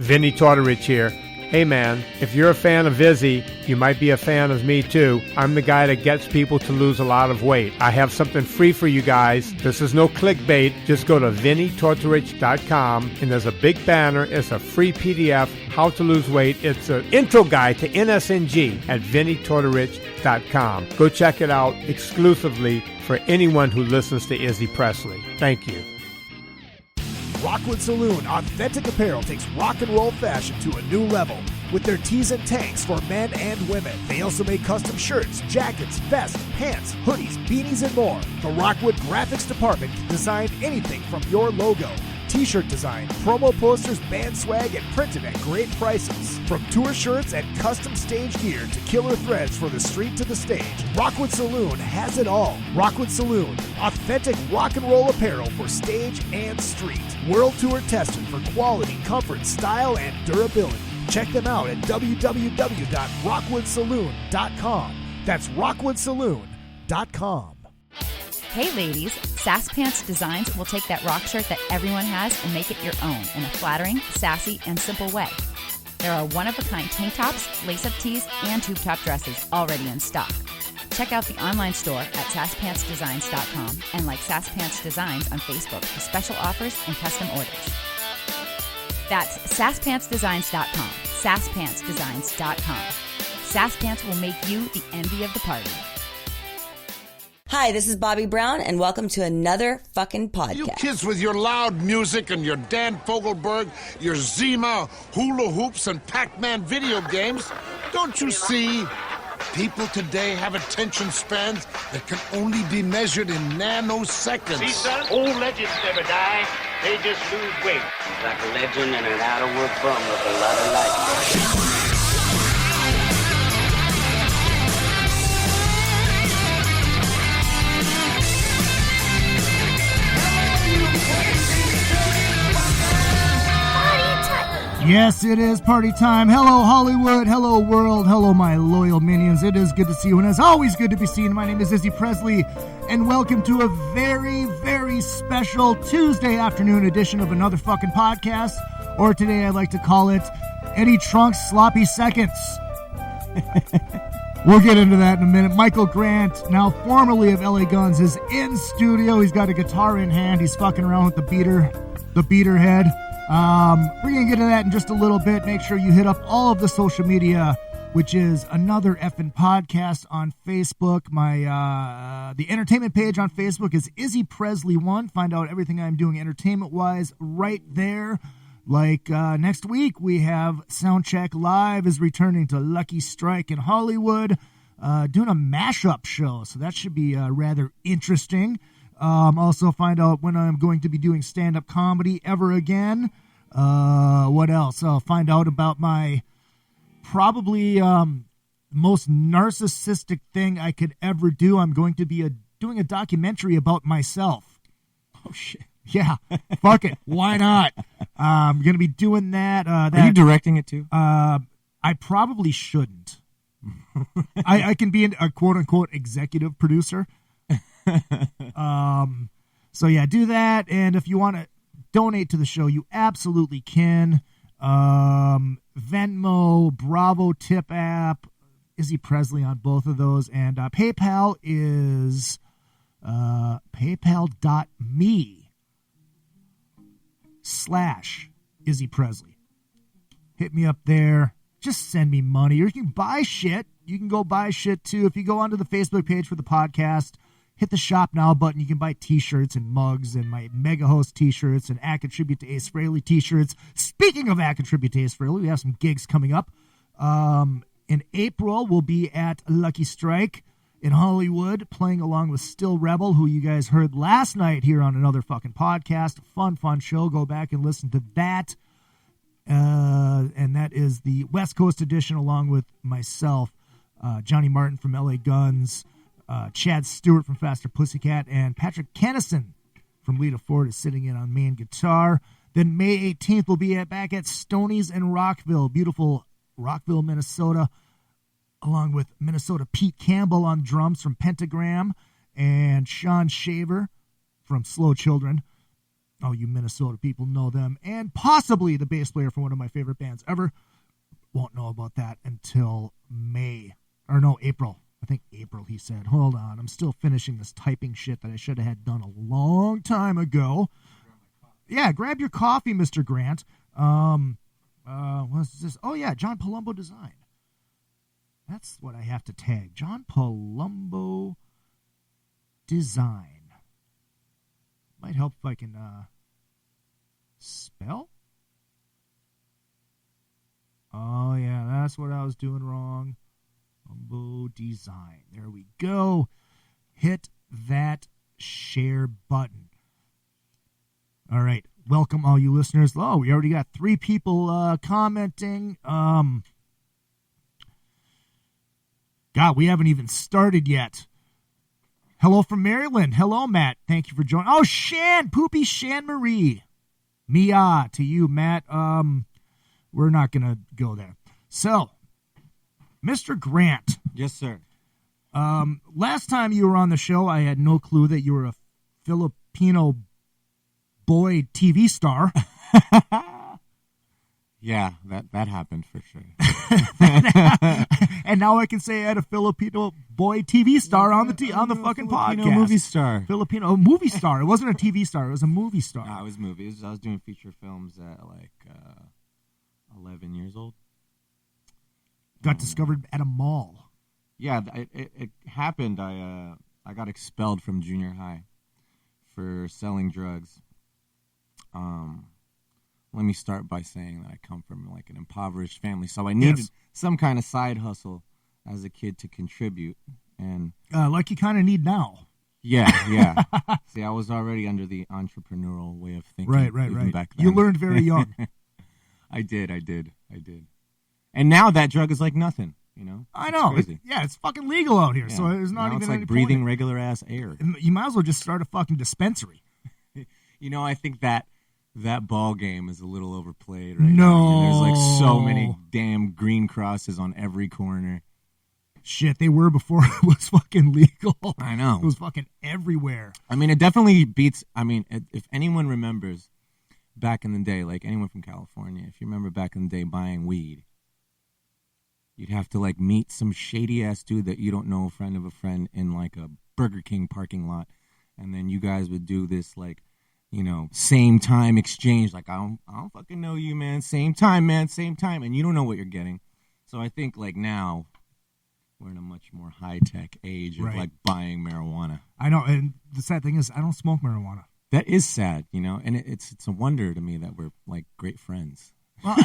Vinny Tortorich here. Hey man, if you're a fan of Izzy, you might be a fan of me too. I'm the guy that gets people to lose a lot of weight. I have something free for you guys. This is no clickbait. Just go to vinnytortorich.com and there's a big banner. It's a free PDF, how to lose weight. It's an intro guide to NSNG at vinnytortorich.com. Go check it out exclusively for anyone who listens to Izzy Presley. Thank you. Rockwood Saloon Authentic Apparel takes rock and roll fashion to a new level with their tees and tanks for men and women. They also make custom shirts, jackets, vests, pants, hoodies, beanies, and more. The Rockwood Graphics Department can design anything from your logo, t-shirt design, promo posters, band swag, and printed at great prices. From tour shirts and custom stage gear to killer threads for the street to the stage, Rockwood Saloon has it all. Rockwood Saloon, authentic rock and roll apparel for stage and street. World tour tested for quality, comfort, style, and durability. Check them out at www.rockwoodsaloon.com. That's rockwoodsaloon.com. Hey ladies, Sass Pants Designs will take that rock shirt that everyone has and make it your own in a flattering, sassy, and simple way. There are one-of-a-kind tank tops, lace-up tees, and tube top dresses already in stock. Check out the online store at sasspantsdesigns.com and like Sass Pants Designs on Facebook for special offers and custom orders. That's sasspantsdesigns.com, sasspantsdesigns.com. Sass Pants will make you the envy of the party. Hi, this is Bobby Brown, and welcome to another fucking podcast. You kids with your loud music and your Dan Fogelberg, your Zima, hula hoops, and Pac-Man video games, don't you see? People today have attention spans that can only be measured in nanoseconds. See, son, old legends never die. They just lose weight. Like a legend and an out-of-work bum with a lot of life. Yes, it is party time. Hello, Hollywood. Hello, world. Hello, my loyal minions. It is good to see you, and as always, good to be seen. My name is Izzy Presley, and welcome to a very, very special Tuesday afternoon edition of another fucking podcast, or today I like to call it Eddie Trunk's Sloppy Seconds. We'll get into that in a minute. Michael Grant, now formerly of LA Guns, is in studio. He's got a guitar in hand. He's fucking around with the beater head. We're going to get to that in just a little bit. Make sure you hit up all of the social media, which is another effing podcast on Facebook. My, the entertainment page on Facebook is Izzy Presley 1. Find out everything I'm doing entertainment-wise right there. Like, next week we have Soundcheck Live is returning to Lucky Strike in Hollywood, doing a mashup show. So that should be, rather interesting. Also find out when I'm going to be doing stand-up comedy ever again. What else? I'll find out about my probably most narcissistic thing I could ever do. I'm going to be doing a documentary about myself. Oh, shit. Yeah. Fuck it. Why not? I'm going to be doing that. Are you directing it too? I probably shouldn't. I can be a quote-unquote executive producer. So yeah, do that. And if you want to donate to the show, you absolutely can. Venmo, Bravo Tip app, Izzy Presley on both of those. And PayPal is paypal.me/Izzy Presley. Hit me up there. Just send me money. Or you can buy shit. You can go buy shit too. If you go onto the Facebook page for the podcast, hit the shop now button. You can buy t-shirts and mugs and my mega host t-shirts and I Contribute to Ace Frehley t-shirts. Speaking of I Contribute to Ace Frehley, we have some gigs coming up. In April, we'll be at Lucky Strike in Hollywood, playing along with Still Rebel, who you guys heard last night here on another fucking podcast. Fun show. Go back and listen to that. And that is the West Coast edition along with myself, Johnny Martin from LA Guns, Chad Stewart from Faster Pussycat, and Patrick Kennison from Lita Ford is sitting in on main guitar. Then May 18th, we'll be back at Stoney's in Rockville, beautiful Rockville, Minnesota, along with Minnesota Pete Campbell on drums from Pentagram and Sean Shaver from Slow Children. Oh, you Minnesota people know them. And possibly the bass player for one of my favorite bands ever. Won't know about that until May. Or no, April. I think April, he said. Hold on. I'm still finishing this typing shit that I should have had done a long time ago. Yeah, grab your coffee, Mr. Grant. What's this? Oh, yeah, John Palumbo Design. That's what I have to tag. John Palumbo Design. Might help if I can spell. Oh, yeah, that's what I was doing wrong. Palumbo Design. There we go. Hit that share button. All right. Welcome, all you listeners. Oh, we already got 3 people commenting. God, we haven't even started yet. Hello from Maryland. Hello, Matt. Thank you for joining. Oh, Poopy Shan Marie. Mia to you, Matt. We're not going to go there. So, Mr. Grant. Yes, sir. Last time you were on the show, I had no clue that you were a Filipino boy TV star. Yeah, that happened for sure. And now I can say I had a Filipino boy TV star on the fucking podcast. Movie star. Filipino movie star. It wasn't a TV star. It was a movie star. No, it was movies. I was doing feature films at 11 years old. Got discovered at a mall. Yeah, it happened. I got expelled from junior high for selling drugs. Let me start by saying that I come from like an impoverished family, so I needed some kind of side hustle as a kid to contribute, and like you kind of need now. Yeah. See, I was already under the entrepreneurial way of thinking. Right. Back then. You learned very young. I did. And now that drug is like nothing, you know? I know. It's fucking legal out here, so there's not now even it's like any breathing point. regular ass air. You might as well just start a fucking dispensary. You know, I think that ball game is a little overplayed right no. now. I mean, there's like so many damn green crosses on every corner. Shit, they were before it was fucking legal. I know. It was fucking everywhere. I mean, it definitely beats, if anyone remembers back in the day, like anyone from California, if you remember back in the day buying weed, you'd have to like meet some shady ass dude that you don't know, a friend of a friend, in like a Burger King parking lot. And then you guys would do this like, you know, same time exchange. Like, I don't fucking know you, man. Same time, man. Same time. And you don't know what you're getting. So I think like now we're in a much more high-tech age of like buying marijuana. I know. And the sad thing is I don't smoke marijuana. That is sad, you know, and it's a wonder to me that we're like great friends. Well,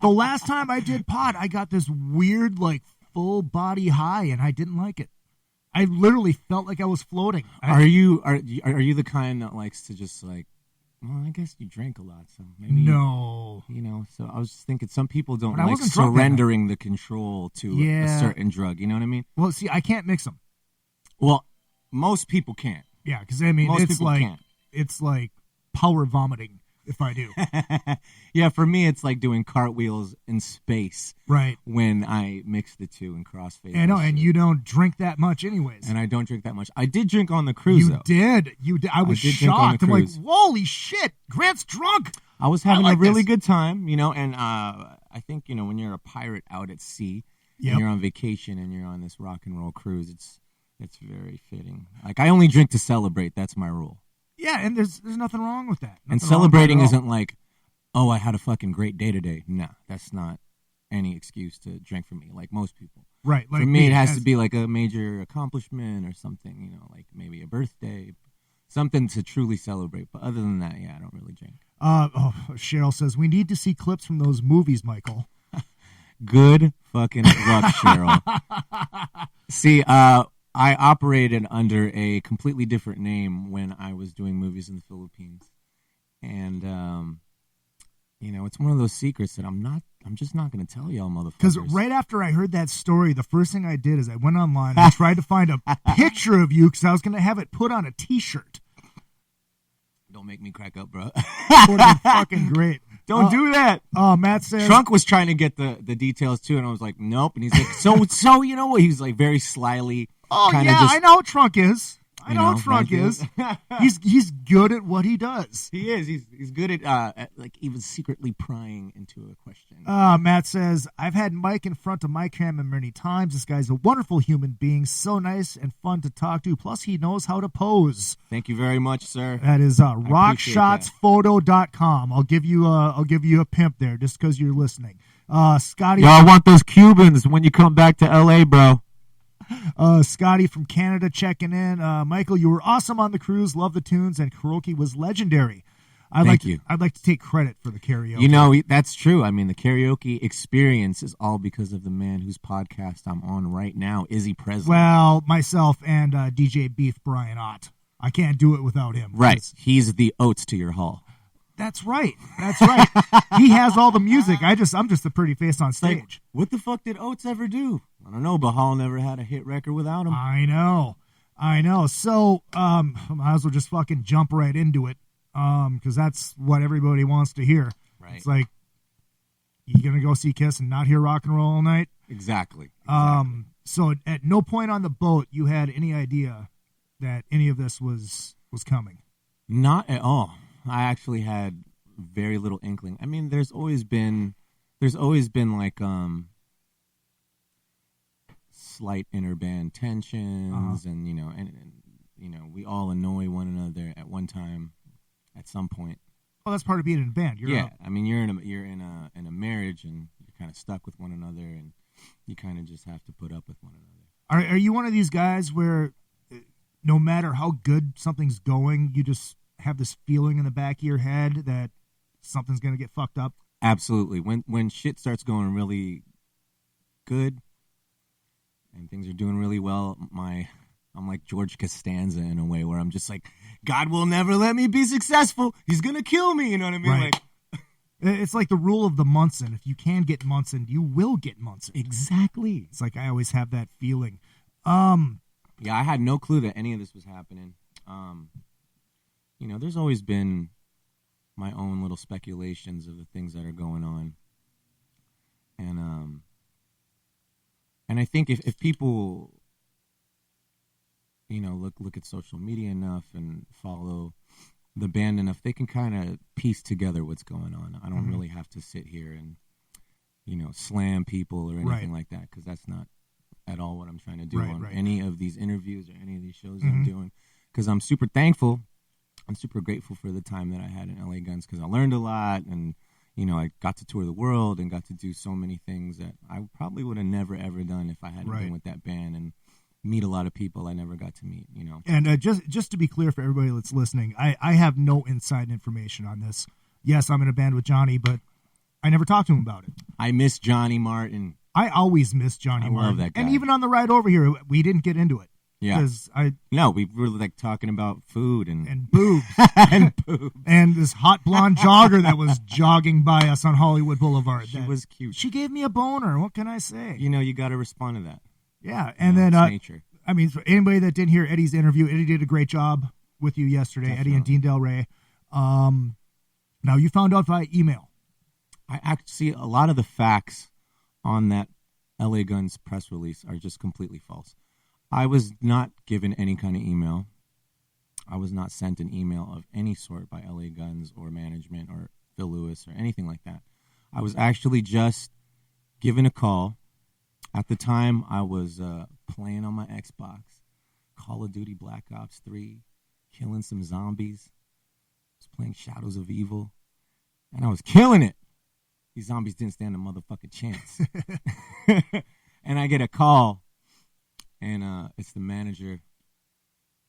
the last time I did pot, I got this weird like full body high, and I didn't like it. I literally felt like I was floating. Are you the kind that likes to just like? Well, I guess you drink a lot, so maybe no. You know, so I was just thinking some people don't but like surrendering the control to a certain drug. You know what I mean? Well, see, I can't mix them. Well, most people can't. Yeah, because I mean, most people can't. It's like power vomiting if I do. Yeah, for me, it's like doing cartwheels in space. Right. When I mix the two and crossfade. I know, and you don't drink that much anyways. And I don't drink that much. I did drink on the cruise, though. You did. I was shocked. I'm like, holy shit, Grant's drunk. I was having a really good time, you know, and I think, you know, when you're a pirate out at sea, and you're on vacation and you're on this rock and roll cruise, it's very fitting. Like, I only drink to celebrate. That's my rule. Yeah, and there's nothing wrong with that. And celebrating isn't like, oh, I had a fucking great day today. Nah, that's not any excuse to drink for me, like most people. Right. Like for me, it has to be like a major accomplishment or something, you know, like maybe a birthday, something to truly celebrate. But other than that, yeah, I don't really drink. Cheryl says, we need to see clips from those movies, Michael. Good fucking luck, Cheryl. See, I operated under a completely different name when I was doing movies in the Philippines. And, you know, it's one of those secrets that I'm just not going to tell y'all motherfuckers. Because right after I heard that story, the first thing I did is I went online and tried to find a picture of you because I was going to have it put on a T-shirt. Don't make me crack up, bro. That would have been fucking great. Don't do that. Matt says... Trunk was trying to get the details, too, and I was like, nope. And he's like, so you know what? He was like very slyly... Oh, yeah, I know how Trunk is. I know what Frank is. He's good at what he does. He is. He's good at like even secretly prying into a question. Matt says, I've had Mike in front of my camera many times. This guy's a wonderful human being, so nice and fun to talk to. Plus, he knows how to pose. Thank you very much, sir. That is rockshots.photo.com. I'll give you a pimp there just because you're listening. Scotty, yo, I want those Cubans when you come back to L.A., bro. Scotty from Canada checking in. Michael, you were awesome on the cruise. Love the tunes, and karaoke was legendary. I'd like to take credit for the karaoke. You know, that's true. I mean, the karaoke experience is all because of the man whose podcast I'm on right now, Izzy Presley. Well, myself and DJ Beef Brian Ott. I can't do it without him. Right. He's the oats to your hull. That's right. He has all the music. I'm just the pretty face on stage. Like, what the fuck did Oates ever do? I don't know, but Hall never had a hit record without him. I know. So, might as well just fucking jump right into it, because that's what everybody wants to hear. Right. It's like, you gonna go see Kiss and not hear rock and roll all night? Exactly. So at no point on the boat you had any idea that any of this was coming? Not at all. I actually had very little inkling. I mean, there's always been like slight interband tensions, and you know, and we all annoy one another at one time, at some point. Well, that's part of being in a band. I mean, you're in a marriage, and you're kind of stuck with one another, and you kind of just have to put up with one another. Are you one of these guys where no matter how good something's going, you just have this feeling in the back of your head that something's going to get fucked up? Absolutely. When shit starts going really good and things are doing really well, I'm like George Costanza in a way, where I'm just like, God will never let me be successful. He's going to kill me. You know what I mean? Right. Like, it's like the rule of the Munson. If you can get Munson, you will get Munson. Exactly. It's like I always have that feeling. Yeah, I had no clue that any of this was happening. You know, there's always been my own little speculations of the things that are going on. And I think if people, you know, look at social media enough and follow the band enough, they can kind of piece together what's going on. I don't really have to sit here and, you know, slam people or anything like that, because that's not at all what I'm trying to do on any of these interviews or any of these shows I'm doing, because I'm super thankful. I'm super grateful for the time that I had in LA Guns, because I learned a lot, and, you know, I got to tour the world and got to do so many things that I probably would have never, ever done if I hadn't been with that band, and meet a lot of people I never got to meet, you know. And just to be clear for everybody that's listening, I have no inside information on this. Yes, I'm in a band with Johnny, but I never talked to him about it. I miss Johnny Martin. I always miss Johnny Martin. I love that guy. And even on the ride over here, we didn't get into it. Yeah. No, we were like talking about food and boobs. And boobs. And this hot blonde jogger that was jogging by us on Hollywood Boulevard. She was cute. She gave me a boner. What can I say? You know, you got to respond to that. Yeah. And then, nature. I mean, for anybody that didn't hear Eddie's interview, Eddie did a great job with you yesterday, Definitely. Eddie and Dean Del Rey. Now, you found out via email. I actually, a lot of the facts on that LA Guns press release are just completely false. I was not given any kind of email. I was not sent an email of any sort by LA Guns or management or Phil Lewis or anything like that. I was actually just given a call. At the time, I was playing on my Xbox, Call of Duty Black Ops 3, killing some zombies. I was playing Shadows of Evil, and I was killing it. These zombies didn't stand a motherfucking chance. And I get a call, and it's the manager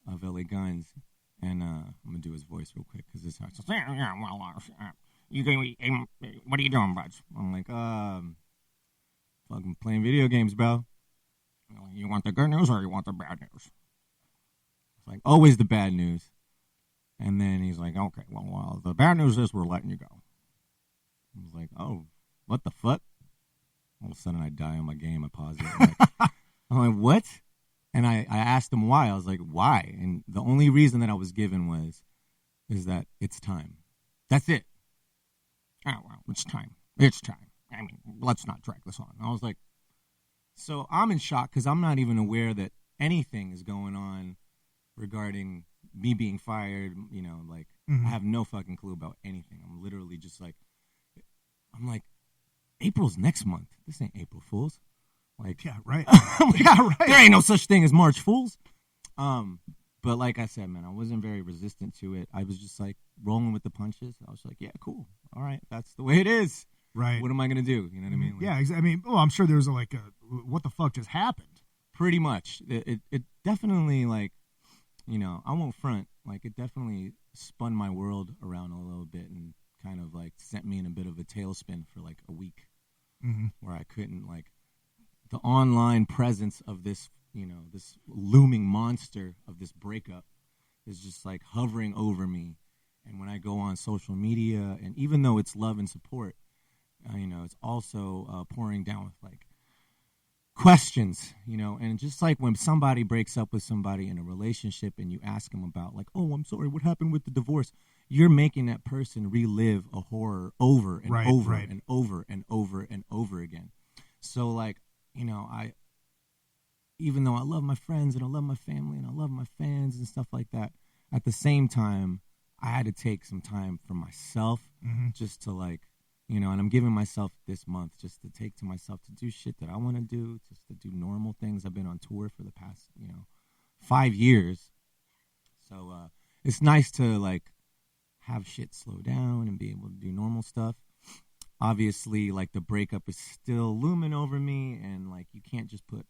of LA Guns, and I'm going to do his voice real quick, because it's hard. So, yeah, well, what are you doing, bud? I'm like, fucking playing video games, bro. You want the good news or you want the bad news? It's like, always the bad news. And then he's like, okay, well, the bad news is we're letting you go. I was like, oh, what the fuck? All of a sudden I die on my game. I pause it. I'm like, what? And I asked him why. I was like, why? And the only reason that I was given is that it's time. That's it. Oh, well, it's time. It's time. I mean, let's not drag this on. I was like, so I'm in shock, because I'm not even aware that anything is going on regarding me being fired. You know, like I have no fucking clue about anything. I'm literally just like, I'm like, April's next month. This ain't April Fools. Like, yeah, right. Yeah, right. There ain't no such thing as March Fools. But like I said, man, I wasn't very resistant to it. I was just like rolling with the punches. I was like, yeah, cool. All right, that's the way it is. Right. What am I gonna do? You know what I mean? Like, yeah, I mean, I'm sure there was what the fuck just happened? Pretty much. It definitely, like, you know, I won't front. Like, it definitely spun my world around a little bit and kind of like sent me in a bit of a tailspin for like a week, where I couldn't, like, the online presence of this, you know, this looming monster of this breakup is just like hovering over me. And when I go on social media, and even though it's love and support, you know, it's also pouring down with like questions, you know. And just like when somebody breaks up with somebody in a relationship and you ask them about like, oh, I'm sorry, what happened with the divorce? You're making that person relive a horror over and over and over and over and over again. So like, you know, even though I love my friends and I love my family and I love my fans and stuff like that, at the same time, I had to take some time for myself just to, like, you know, and I'm giving myself this month just to take to myself to do shit that I want to do, just to do normal things. I've been on tour for the past, you know, 5 years. So it's nice to, like, have shit slow down and be able to do normal stuff. Obviously, like, the breakup is still looming over me, and, like, you can't just put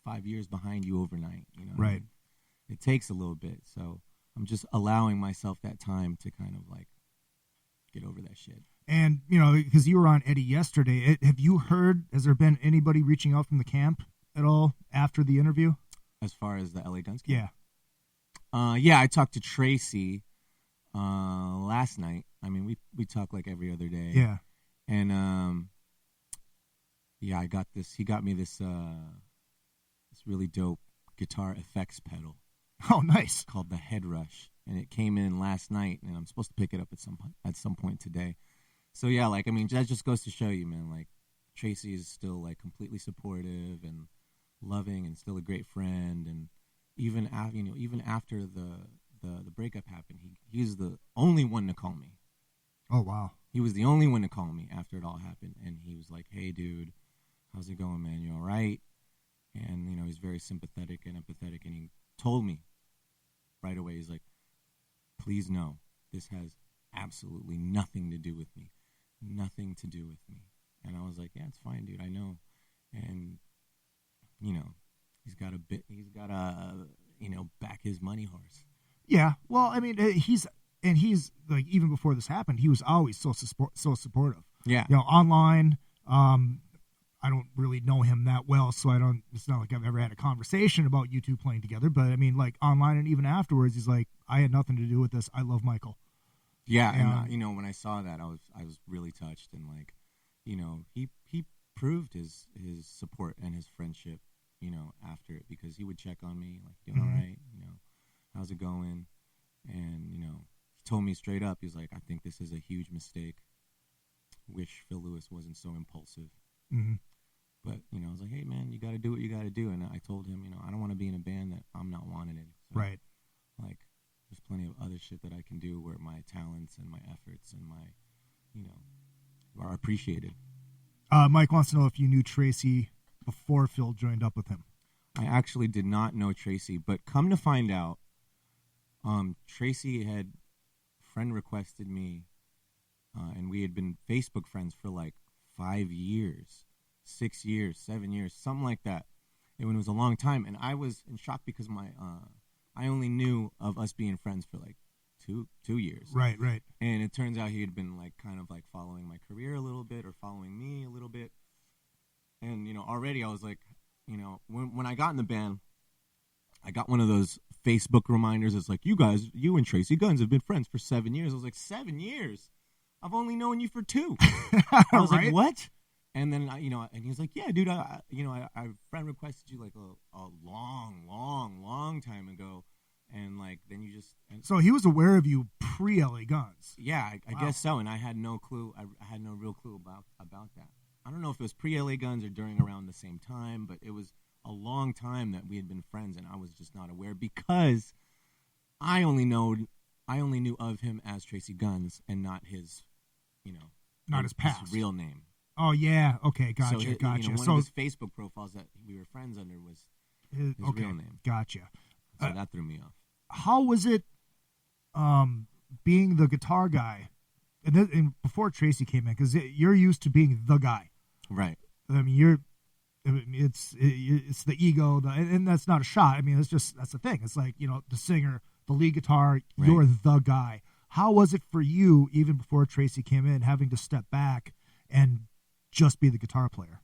5 years behind you overnight, you know? Right. It takes a little bit, so I'm just allowing myself that time to kind of, like, get over that shit. And, you know, because you were on Eddie yesterday, have you heard, has there been anybody reaching out from the camp at all after the interview? As far as the LA Guns camp? Yeah. Yeah, I talked to Tracy last night. I mean, we talk, like, every other day. Yeah. And, yeah, he got me this really dope guitar effects pedal. Oh, nice. Called the Head Rush. And it came in last night, and I'm supposed to pick it up at some point today. So, yeah, like, I mean, that just goes to show you, man, like, Tracy is still, like, completely supportive and loving and still a great friend. And even after the breakup happened, he's the only one to call me. Oh, wow. He was the only one to call me after it all happened. And he was like, hey, dude, how's it going, man? You all right? And, you know, he's very sympathetic and empathetic. And he told me right away, he's like, please know, this has absolutely nothing to do with me. Nothing to do with me. And I was like, yeah, it's fine, dude. I know. And, you know, he's got to, you know, back his money horse. Yeah. Well, I mean, he's like, even before this happened, he was always so supportive. Yeah. You know, online, I don't really know him that well, so it's not like I've ever had a conversation about you two playing together, but I mean, like, online and even afterwards, he's like, I had nothing to do with this. I love Michael. Yeah. And, you know, when I saw that, I was really touched. And, like, you know, he proved his support and his friendship, you know, after it, because he would check on me, like, doing all right, you know, how's it going? And, you know, he told me straight up, he was like, I think this is a huge mistake. Wish Phil Lewis wasn't so impulsive. But, you know, I was like, hey, man, you got to do what you got to do. And I told him, you know, I don't want to be in a band that I'm not wanted in. So, right. Like, there's plenty of other shit that I can do where my talents and my efforts and my, you know, are appreciated. Mike wants to know if you knew Tracy before Phil joined up with him. I actually did not know Tracy, but come to find out, Tracy had friend requested me, and we had been Facebook friends for like 5 years. 6 years, 7 years, something like that. And it was a long time, and I was in shock because I only knew of us being friends for like two years. Right. And it turns out he had been like kind of like following my career a little bit or following me a little bit. And, you know, already I was like, you know, when I got in the band, I got one of those Facebook reminders. It's like, you and Tracy Guns have been friends for 7 years. I was like, 7 years? I've only known you for 2. I was like, what? And then, you know, and he was like, yeah, dude, I friend requested you like a long time ago. And like, then you just. So he was aware of you pre-LA Guns. Yeah, I guess so. And I had no clue. I had no real clue about that. I don't know if it was pre-LA Guns or during around the same time, but it was a long time that we had been friends, and I was just not aware because I only knew of him as Tracy Guns and not his, not his past, his real name. Oh yeah, okay, gotcha, so gotcha. One of his Facebook profiles that we were friends under was his real name. Gotcha. So that threw me off. How was it, being the guitar guy, and before Tracy came in? Because you're used to being the guy, right? I mean, it's the ego, and that's not a shot. I mean, that's the thing. It's like, the singer, the lead guitar, right. You're the guy. How was it for you, even before Tracy came in, having to step back and just be the guitar player?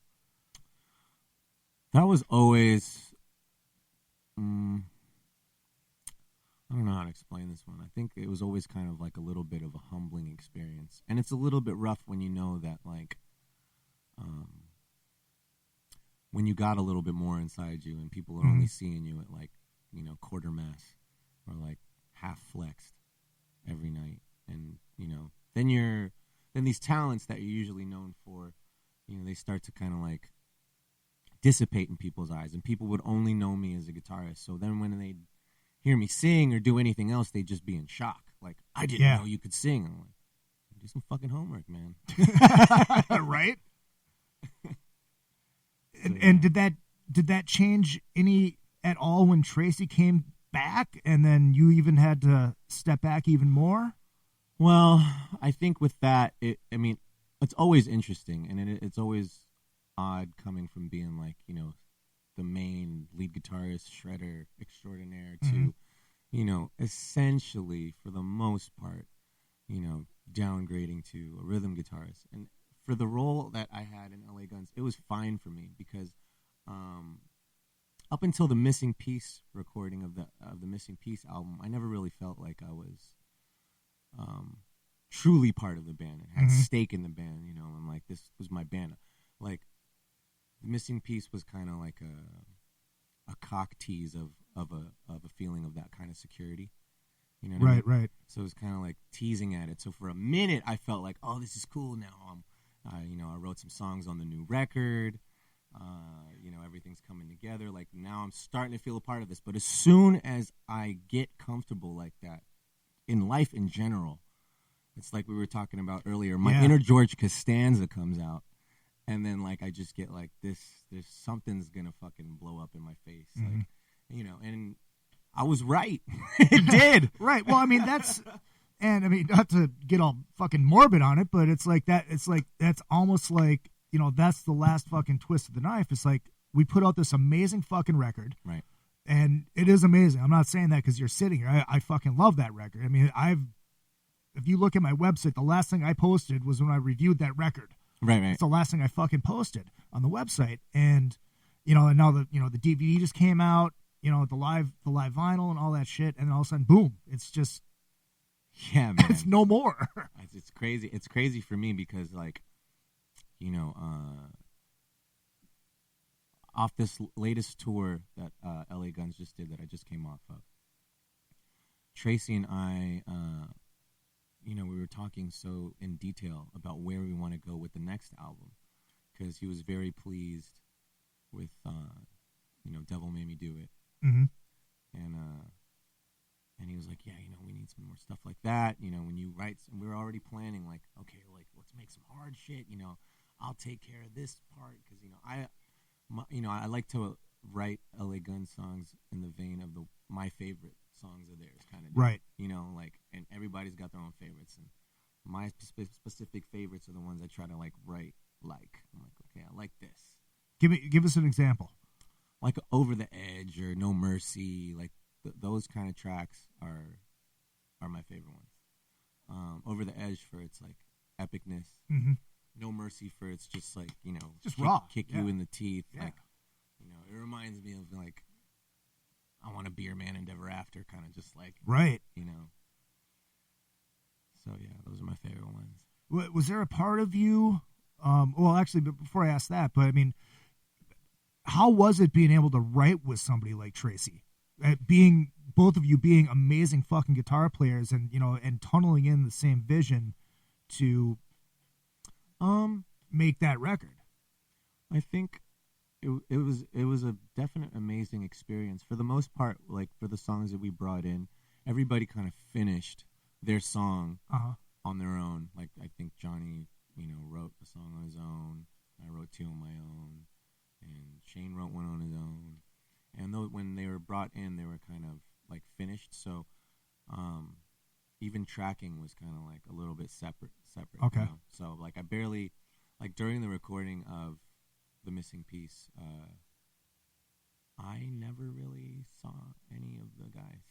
That was always, I don't know how to explain this one. I think it was always kind of like a little bit of a humbling experience. And it's a little bit rough when you know that, like, when you got a little bit more inside you and people are only seeing you at, like, quarter mass or, like, half flexed every night. And, then these talents that you're usually known for, they start to kind of, like, dissipate in people's eyes. And people would only know me as a guitarist. So then when they hear me sing or do anything else, they'd just be in shock. Like, I didn't know you could sing. I'm like, do some fucking homework, man. Right? And did that change any at all when Tracy came back, and then you even had to step back even more? Well, I think with that, it's always interesting, and it's always odd coming from being like, the main lead guitarist, shredder extraordinaire to, essentially for the most part, downgrading to a rhythm guitarist. And for the role that I had in LA Guns, it was fine for me because up until the Missing Piece recording of the Missing Piece album, I never really felt like I was truly part of the band and had stake in the band, and like this was my band. Like the Missing Piece was kind of like a cock tease of a feeling of that kind of security. You know what I mean? Right. So it was kind of like teasing at it. So for a minute, I felt like, oh, this is cool now. I wrote some songs on the new record. Everything's coming together. Like now I'm starting to feel a part of this. But as soon as I get comfortable like that in life in general, it's like we were talking about earlier. My inner George Costanza comes out. And then like I just get like this, there's something's going to fucking blow up in my face. Like, and I was right. It did. Right. Well, I mean, not to get all fucking morbid on it, but it's like that. It's like, that's almost like, that's the last fucking twist of the knife. It's like, we put out this amazing fucking record. Right. And it is amazing. I'm not saying that because you're sitting here. I fucking love that record. I mean, if you look at my website, the last thing I posted was when I reviewed that record. Right. It's the last thing I fucking posted on the website. And, and now the DVD just came out, the live vinyl and all that shit. And then all of a sudden, boom, it's just, yeah, man. It's no more. It's crazy. It's crazy for me because like, off this latest tour that LA Guns just did that I just came off of, Tracy and I, we were talking so in detail about where we want to go with the next album because he was very pleased with, Devil Made Me Do It. Mm-hmm. And he was like, yeah, we need some more stuff like that. When you write, and we were already planning like, okay, like let's make some hard shit. I'll take care of this part because, I like to write LA Gun songs in the vein of my favorite songs of theirs kind of deal. Right. And everybody's got their own favorites. And my specific favorites are the ones I try to, like, write like. I'm like, okay, I like this. Give us an example. Like Over the Edge or No Mercy. Like, those kind of tracks are my favorite ones. Over the Edge for its, like, epicness. Mm-hmm. No Mercy for its just, like, just raw. Kick you in the teeth. Yeah. Like, it reminds me of, like, I Want a Beer Man and Ever After, kind of just like, right. So, yeah, those are my favorite ones. Was there a part of you, well, actually, but before I ask that, but I mean, how was it being able to write with somebody like Tracy? Both of you being amazing fucking guitar players and, and tunneling in the same vision to make that record. I think it was a definite amazing experience. For the most part, like for the songs that we brought in, everybody kind of finished their song Uh-huh. on their own. Like, I think Johnny, wrote a song on his own. I wrote 2 on my own. And Shane wrote 1 on his own. And when they were brought in, they were kind of, like, finished. So even tracking was kind of, like, a little bit separate. Okay. So, like, I barely, like, during the recording of The Missing Piece, I never really saw any of the guys.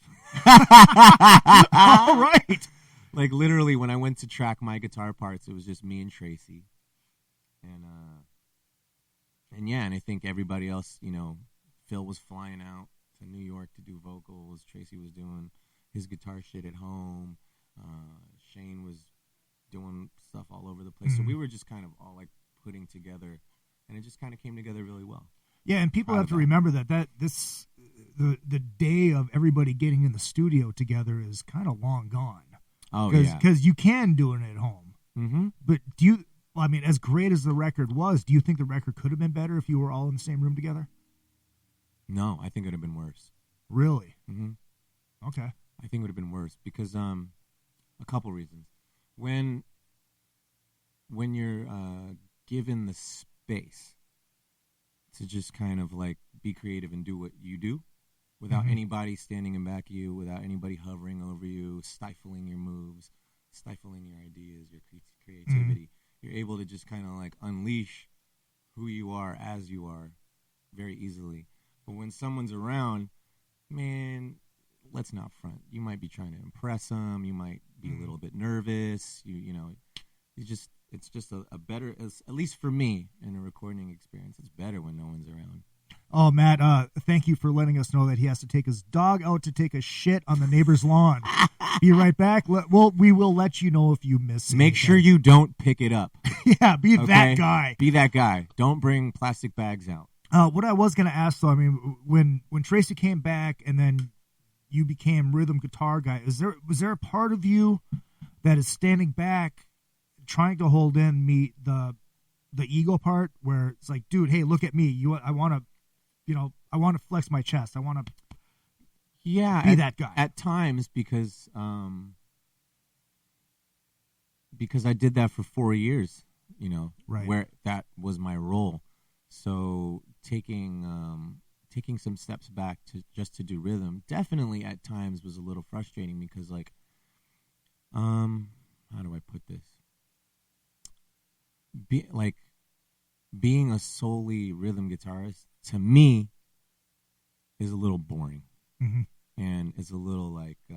All right. Like, literally, when I went to track my guitar parts, it was just me and Tracy. And yeah, and I think everybody else, Phil was flying out to New York to do vocals. Tracy was doing his guitar shit at home. Shane was doing stuff all over the place. Mm-hmm. So we were just kind of all, like, putting together, and it just kind of came together really well. Yeah, and people have to remember that the day of everybody getting in the studio together is kind of long gone. Oh, yeah. Because you can do it at home. Mm-hmm. But as great as the record was, do you think the record could have been better if you were all in the same room together? No, I think it would have been worse. Really? Mm-hmm. Okay. I think it would have been worse because a couple reasons. When you're given the space to just kind of, like, be creative and do what you do without anybody standing in back of you, without anybody hovering over you, stifling your moves, stifling your ideas, your creativity. You're able to just kind of, like, unleash who you are as you are very easily. But when someone's around, man, let's not front. You might be trying to impress them. You might be a little bit nervous. It's just a better, at least for me in a recording experience, it's better when no one's around. Oh, Matt, thank you for letting us know that he has to take his dog out to take a shit on the neighbor's lawn. Be right back. We will let you know if you miss it. Make sure you don't pick it up. Yeah, be that guy. Be that guy. Don't bring plastic bags out. What I was going to ask, though, when Tracy came back and then you became rhythm guitar guy, was there a part of you that is standing back trying to hold in the ego part where it's like, dude, hey, look at me. I want to flex my chest. I want to be that guy. At times because I did that for 4 years, right, where that was my role. So taking some steps back to do rhythm definitely at times was a little frustrating because, like, how do I put this? Being a solely rhythm guitarist to me is a little boring, and it's a little like I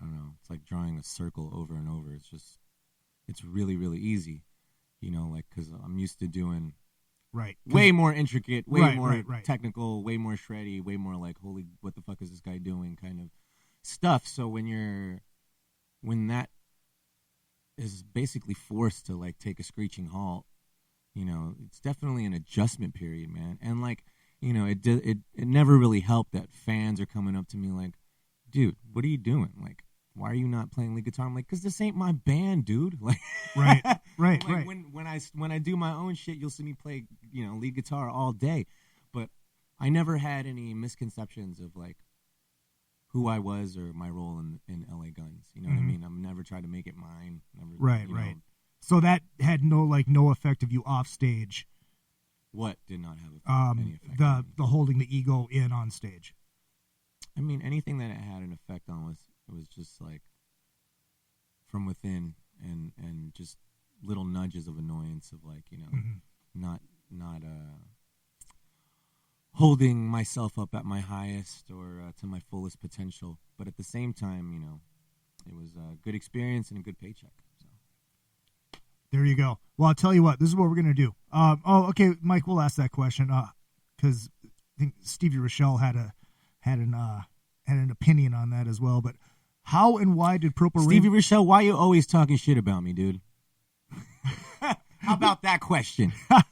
don't know. It's like drawing a circle over and over. It's really, really easy, because I'm used to doing way more intricate, way more technical, way more shreddy, way more like, holy, what the fuck is this guy doing kind of stuff. So when that is basically forced to, like, take a screeching halt, it's definitely an adjustment period, man. And, like, it never really helped that fans are coming up to me like, dude, what are you doing? Like, why are you not playing lead guitar? I'm like, because this ain't my band, dude. Like, right. When I do my own shit, you'll see me play, lead guitar all day. But I never had any misconceptions of, like, who I was or my role in LA Guns. You know what I mean? I've never tried to make it mine. Never, right. So that had no effect of you off stage. What did not have any effect? The holding the ego in on stage. I mean, anything that it had an effect on was just, like, from within and just little nudges of annoyance of, like, not holding myself up at my highest or to my fullest potential. But at the same time, it was a good experience and a good paycheck. So there you go. Well, I'll tell you what, this is what we're going to do. Okay, Mike, we'll ask that question because I think Stevie Rochelle had an opinion on that as well. But how and why did Purple Rain... Stevie Rochelle, why are you always talking shit about me, dude? How about that question? Well,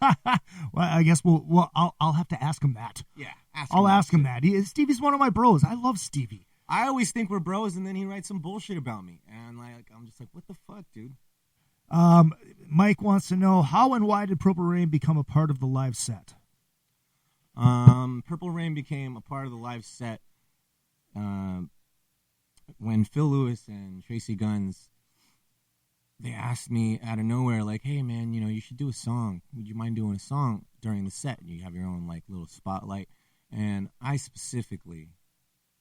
I guess I'll have to ask him that. Yeah, I'll ask him that. Stevie's one of my bros. I love Stevie. I always think we're bros, and then he writes some bullshit about me, and, like, I'm just like, what the fuck, dude? Mike wants to know, how and why did Purple Rain become a part of the live set? Purple Rain became a part of the live set when Phil Lewis and Tracy Guns, they asked me out of nowhere, like, hey, man, you should do a song. Would you mind doing a song during the set? You have your own, like, little spotlight. And I specifically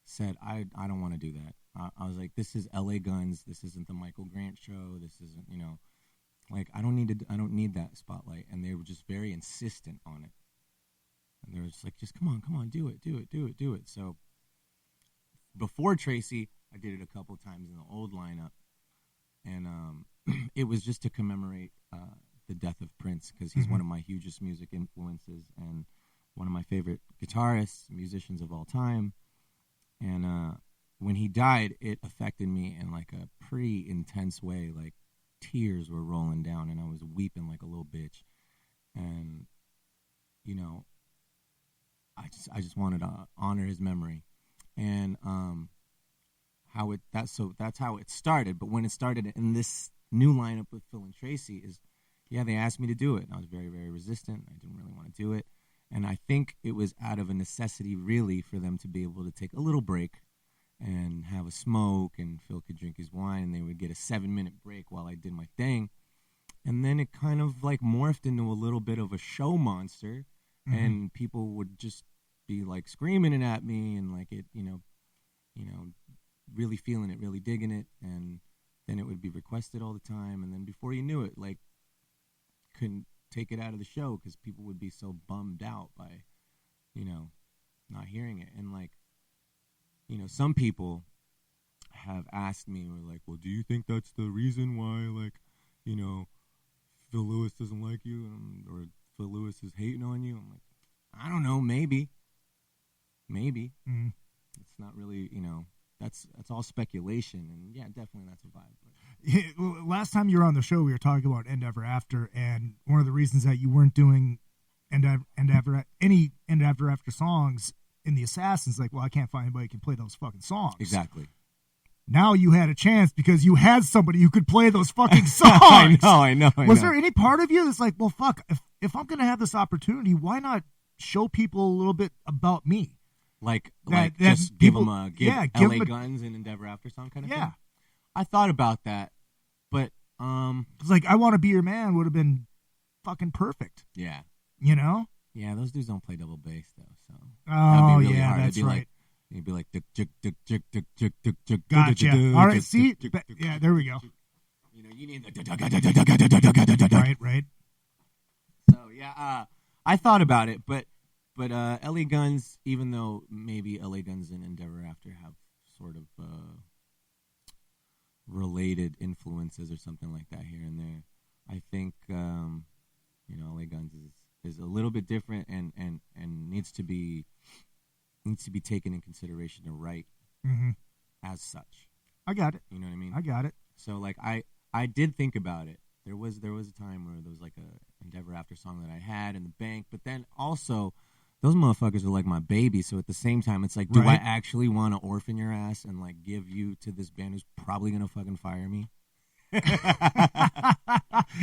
said, I don't want to do that. I was like, this is LA Guns. This isn't the Michael Grant show. This isn't, like, I don't need that spotlight. And they were just very insistent on it. And they were just like, just come on, do it. So before Tracy, I did it a couple times in the old lineup. And it was just to commemorate the death of Prince, because he's one of my hugest music influences and one of my favorite guitarists, musicians of all time. And when he died, it affected me in like a pretty intense way. Like tears were rolling down, and I was weeping like a little bitch. And I just wanted to honor his memory, and that's how it started. But when it started in this new lineup with Phil and Tracy, they asked me to do it, and I was very, very resistant. I didn't really want to do it, and I think it was out of a necessity, really, for them to be able to take a little break and have a smoke, and Phil could drink his wine, and they would get a 7-minute break while I did my thing. And then it kind of like morphed into a little bit of a show monster, and people would just be like screaming it at me, and like it, really feeling it, really digging it, and then it would be requested all the time, and then before you knew it, like, couldn't take it out of the show because people would be so bummed out by, not hearing it. And like, some people have asked me, or like, well, do you think that's the reason why, like, Phil Lewis doesn't like you, or Phil Lewis is hating on you? I'm like, I don't know, maybe. It's not really, that's all speculation, and yeah, definitely that's a vibe. But. Last time you were on the show, we were talking about End Ever After, and one of the reasons that you weren't doing any End Ever After songs in the Assassins, like, well, I can't find anybody who can play those fucking songs. Exactly. Now you had a chance because you had somebody who could play those fucking songs. I know. Was there any part of you that's like, well, fuck, if I'm going to have this opportunity, why not show people a little bit about me? Like just give people, them LA Guns and Endeavor After song kind of thing? I thought about that, but it's like, I Want to Be Your Man would have been fucking perfect. Yeah. Yeah, those dudes don't play double bass though, so that'd be really hard. That's right. You'd be like, gotcha. All right, see, yeah, there we go. You need the right. So yeah, I thought about it, but LA Guns, even though maybe LA Guns and Endeavor After have sort of related influences or something like that here and there, I think LA Guns is a little bit different and needs to be taken in consideration to write as such. I got it. You know what I mean? I got it. So like I did think about it. There was a time where there was like a Endeavor After song that I had in the bank, but then also those motherfuckers are like my baby. So at the same time, it's like, do I actually want to orphan your ass and like give you to this band who's probably gonna fucking fire me?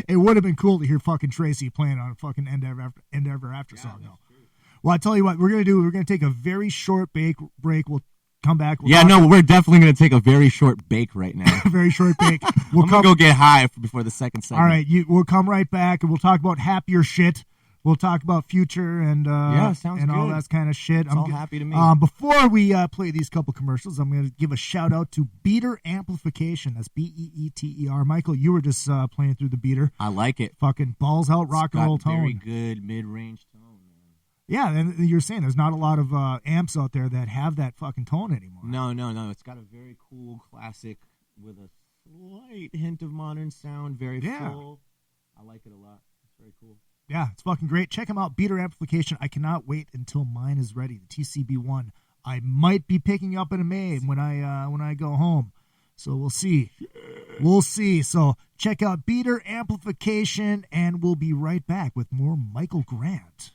It would have been cool to hear fucking Tracy playing on a fucking Endeavor After song, though. True. Well, I tell you what, we're gonna take a very short break. We'll come back. We're definitely gonna take a very short bake right now. Very short bake. I'm gonna go get high before the second segment. All right, we'll come right back and we'll talk about happier shit. We'll talk about Future and sounds all that kind of shit. I'm all happy to me. Before we play these couple commercials, I'm going to give a shout out to Beater Amplification. That's Beeter. Michael, you were just playing through the Beater. I like it. Fucking balls out rock and roll tone. Very good mid-range tone, man. Yeah, and you're saying there's not a lot of amps out there that have that fucking tone anymore. No. It's got a very cool classic with a slight hint of modern sound. Very full. I like it a lot. It's very cool. Yeah, it's fucking great. Check them out, Beater Amplification. I cannot wait until mine is ready, the TCB1. I might be picking up in May when I go home. So we'll see. We'll see. So check out Beater Amplification, and we'll be right back with more Michael Grant.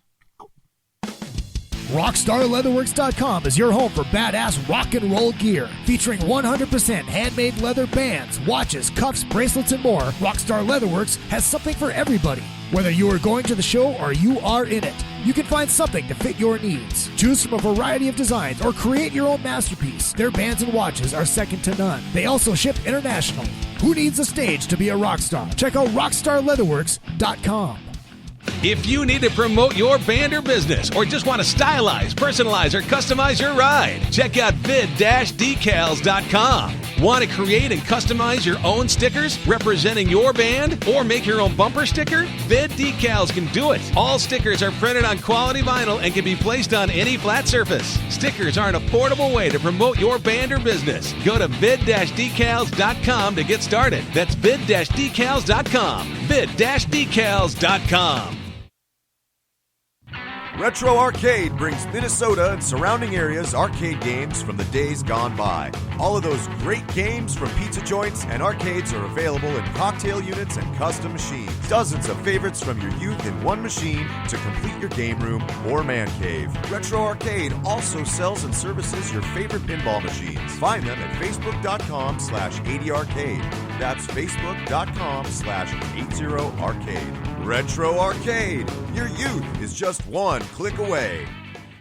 RockstarLeatherworks.com is your home for badass rock and roll gear. Featuring 100% handmade leather bands, watches, cuffs, bracelets, and more, Rockstar Leatherworks has something for everybody. Whether you are going to the show or you are in it, you can find something to fit your needs. Choose from a variety of designs or create your own masterpiece. Their bands and watches are second to none. They also ship internationally. Who needs a stage to be a rock star? Check out rockstarleatherworks.com. If you need to promote your band or business, or just want to stylize, personalize, or customize your ride, check out vid-decals.com. Want to create and customize your own stickers representing your band, or make your own bumper sticker? Vid Decals can do it. All stickers are printed on quality vinyl and can be placed on any flat surface. Stickers are an affordable way to promote your band or business. Go to vid-decals.com to get started. That's vid-decals.com. vid-decals.com. Retro Arcade brings Minnesota and surrounding areas arcade games from the days gone by. All of those great games from pizza joints and arcades are available in cocktail units and custom machines. Dozens of favorites from your youth in one machine to complete your game room or man cave. Retro Arcade also sells and services your favorite pinball machines. Find them at facebook.com/80arcade. That's facebook.com/80arcade. Retro Arcade. Your youth is just one click away.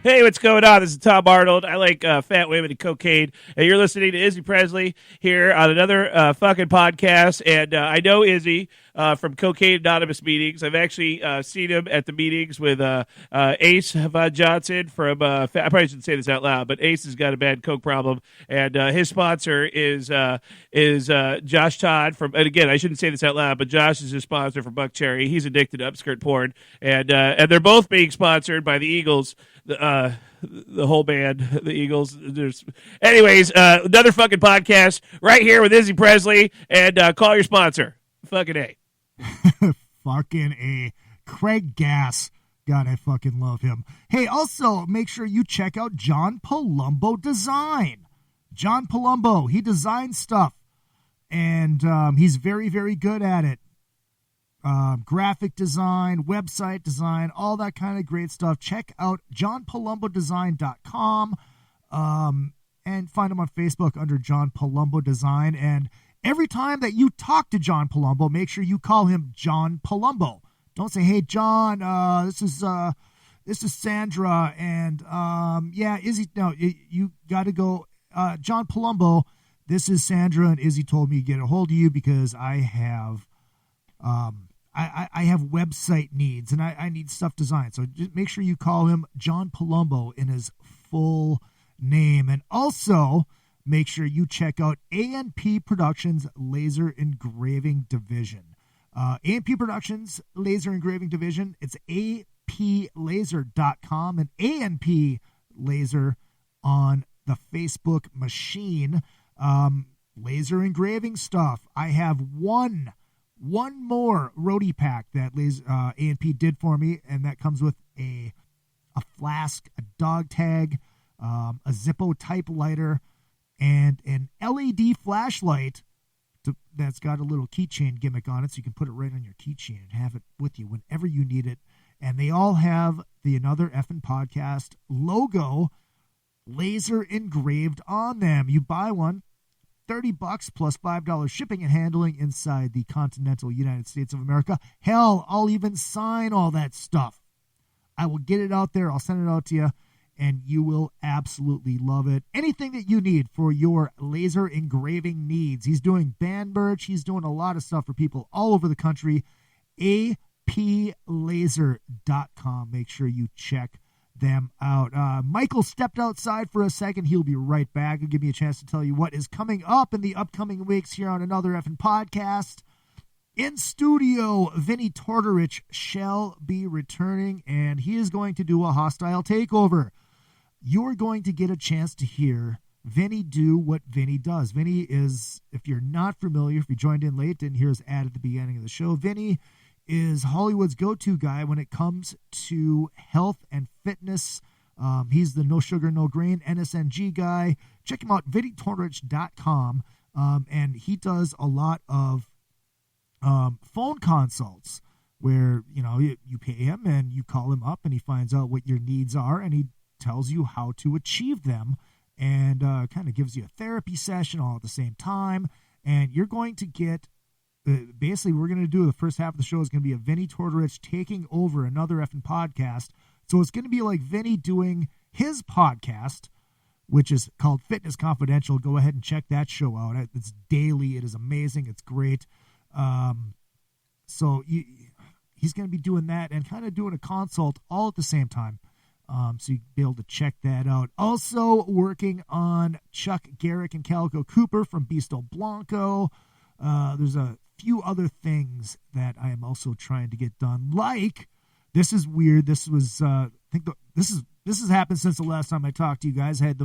Hey, what's going on? This is Tom Arnold. I like fat women and cocaine. And you're listening to Izzy Presley here on another fucking podcast. And I know Izzy from Cocaine Anonymous meetings. I've actually seen him at the meetings with Ace Von Johnson from, I probably shouldn't say this out loud, but Ace has got a bad coke problem. And his sponsor is Josh Todd from, and again, I shouldn't say this out loud, but Josh is his sponsor for Buck Cherry. He's addicted to upskirt porn. And they're both being sponsored by the Eagles. The whole band, the Eagles. Anyways, another fucking podcast right here with Izzy Presley, and call your sponsor. Fucking A. Fucking A. Craig Gass. God, I fucking love him. Hey, also, make sure you check out John Palumbo Design. John Palumbo, he designs stuff, and he's very, very good at it. Graphic design, website design, all that kind of great stuff. Check out johnpalumbodesign.com and find him on Facebook under John Palumbo Design. And every time that you talk to John Palumbo, make sure you call him John Palumbo. Don't say, "Hey, John, this is Sandra," and yeah, Izzy. No, you got to go, John Palumbo. This is Sandra, and Izzy told me to get a hold of you because I have. I have website needs, and I need stuff designed. So just make sure you call him John Palumbo in his full name. And also make sure you check out A&P Productions Laser Engraving Division. A&P Productions Laser Engraving Division, it's aplaser.com and A&P Laser on the Facebook machine. Laser engraving stuff. I have one more roadie pack that A&P did for me, and that comes with a flask, a dog tag, a Zippo type lighter, and an LED flashlight that's got a little keychain gimmick on it, so you can put it right on your keychain and have it with you whenever you need it. And they all have the Another Effin' Podcast logo laser engraved on them. You buy one, $30 plus $5 shipping and handling inside the continental United States of America. Hell, I'll even sign all that stuff. I will get it out there. I'll send it out to you, and you will absolutely love it. Anything that you need for your laser engraving needs. He's doing band merch. He's doing a lot of stuff for people all over the country. aplaser.com. Make sure you check them out. Michael stepped outside for a second. He'll be right back and give me a chance to tell you what is coming up in the upcoming weeks here on Another Effin' Podcast. In studio, Vinny Tortorich shall be returning, and he is going to do a hostile takeover. You're going to get a chance to hear Vinny do what Vinny does. Vinny is, if you're not familiar, if you joined in late, didn't hear his ad at the beginning of the show, Vinny is Hollywood's go-to guy when it comes to health and fitness. He's the no sugar, no grain NSNG guy. Check him out, VinnyTortorich.com. And he does a lot of phone consults where, you pay him and you call him up and he finds out what your needs are and he tells you how to achieve them and kind of gives you a therapy session all at the same time. And you're going to get basically, we're going to do the first half of the show is going to be a Vinny Tortorich taking over Another Effin' Podcast So it's going to be like Vinny doing his podcast, which is called Fitness Confidential. Go ahead and check that show out. It's daily. It is amazing. It's great. So he's going to be doing that and kind of doing a consult all at the same time. So you'll be able to check that out. Also working on Chuck Garrick and Calico Cooper from Bisto Blanco. There's a few other things that I am also trying to get done. Like, this is weird. This was, this has happened since the last time I talked to you guys. I had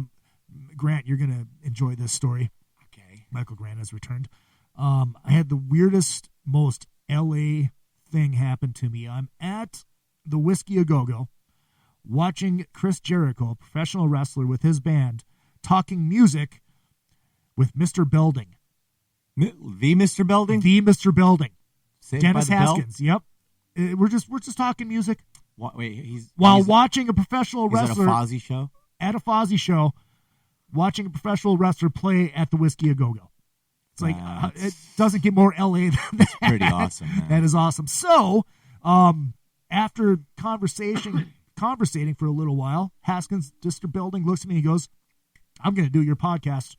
Grant, you're going to enjoy this story. Okay. Michael Grant has returned. I had the weirdest, most LA thing happen to me. I'm at the Whiskey A Go-Go watching Chris Jericho, a professional wrestler with his band, talking music with Mr. Belding. The Mr. Belding? The Mr. Belding. Saved Dennis by the Haskins. Bell? Yep. We're just talking music. Wait, he's watching a professional wrestler at a Fozzy show. At a Fozzy show, watching a professional wrestler play at the Whiskey A Go-Go. It's like it doesn't get more LA than that. That's pretty awesome. Man. That is awesome. So, after conversating for a little while, Haskins, Mr. Belding, looks at me and goes, "I'm going to do your podcast."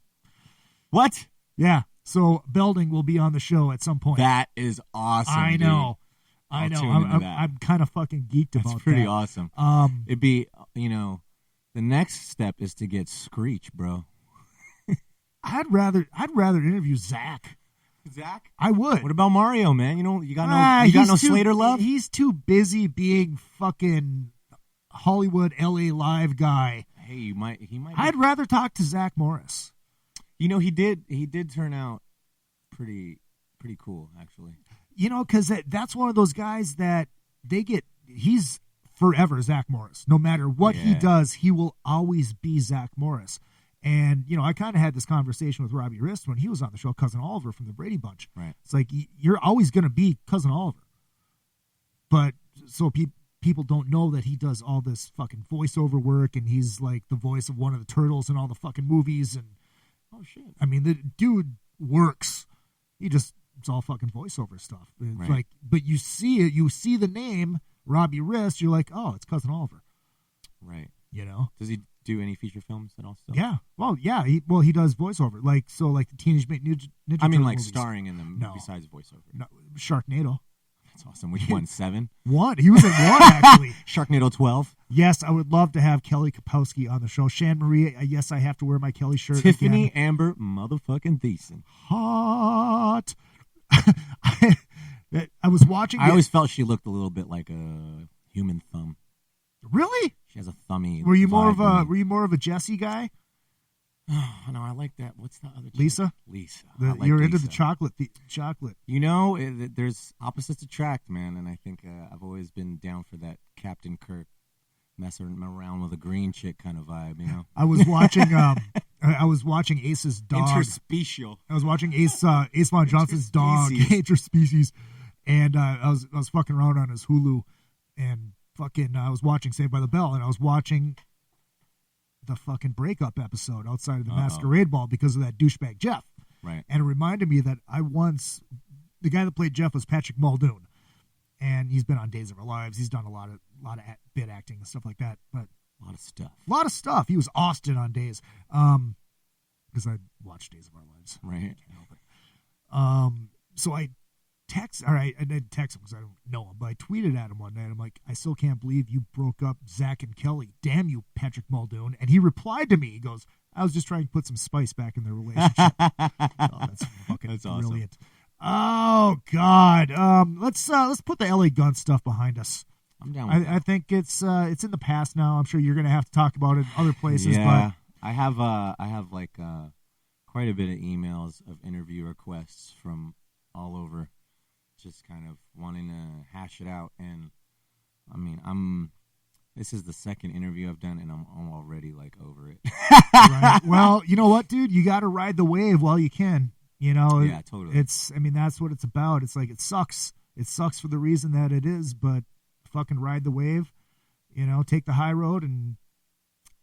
What? Yeah. So Belding will be on the show at some point. That is awesome. I know. Dude. I know. I'm kind of fucking geeked about that. That's pretty awesome. It'd be, the next step is to get Screech, bro. I'd rather interview Zach. Zach? I would. What about Mario, man? You got no Slater love? He's too busy being fucking Hollywood LA Live guy. Hey, he might I'd rather talk to Zach Morris. He did turn out pretty cool, actually. Because that's one of those guys that he's forever Zach Morris. No matter what he does, he will always be Zach Morris. And, I kind of had this conversation with Robbie Rist when he was on the show, Cousin Oliver from the Brady Bunch. Right. It's like, you're always going to be Cousin Oliver. But, so people don't know that he does all this fucking voiceover work, and he's like the voice of one of the Turtles in all the fucking movies. And, oh, shit. I mean, the dude works. It's all fucking voiceover stuff. It's right. like, but you see the name, Robbie Rist, you're like, oh, it's Cousin Oliver. Right. Does he do any feature films at all still? Yeah. Well, yeah. He does voiceover. Like the Teenage Mutant Ninja I mean, Turtle like movies. starring in them besides voiceover. No, Sharknado. That's awesome. Which one? 7? 1. He was in 1, actually. Sharknado 12. Yes, I would love to have Kelly Kapowski on the show. Shan Marie, yes, I have to wear my Kelly shirt Tiffany again. Amber motherfucking Thiessen. Hot. I was watching I always felt she looked a little bit like a human thumb. Really? She has a thummy. Were you more of a Jessie guy? Oh, no, I like that. What's the other? Lisa. Lisa. You're into the chocolate. There's opposites attract, man, and I think I've always been down for that Captain Kirk messing around with a green chick kind of vibe. I was watching. I was watching Ace's dog. Interspecial. I was watching Ace Von Johnson's dog, Interspecies, and I was fucking around on his Hulu, and I was watching Saved by the Bell, and I was watching the fucking breakup episode outside of the Masquerade Ball because of that douchebag Jeff. Right. And it reminded me that the guy that played Jeff was Patrick Muldoon, and he's been on Days of Our Lives. He's done a lot of bit acting and stuff like that. But a lot of stuff. He was Austin on Days, because I watched Days of Our Lives. Right. So I didn't text him because I don't know him, but I tweeted at him one night. I'm like, I still can't believe you broke up Zach and Kelly. Damn you, Patrick Muldoon. And he replied to me. He goes, I was just trying to put some spice back in their relationship. That's awesome. Brilliant. Oh God. Let's put the LA gun stuff behind us. I'm down with that. I think it's in the past now. I'm sure you're going to have to talk about it in other places. Yeah. But I have quite a bit of emails of interview requests from all over, just kind of wanting to hash it out. And I mean, this is the second interview I've done, and I'm already like over it. Right. Well, you know what, dude? You got to ride the wave while you can. Yeah, totally. That's what it's about. It's like, it sucks. It sucks for the reason that it is, but fucking ride the wave. Take the high road and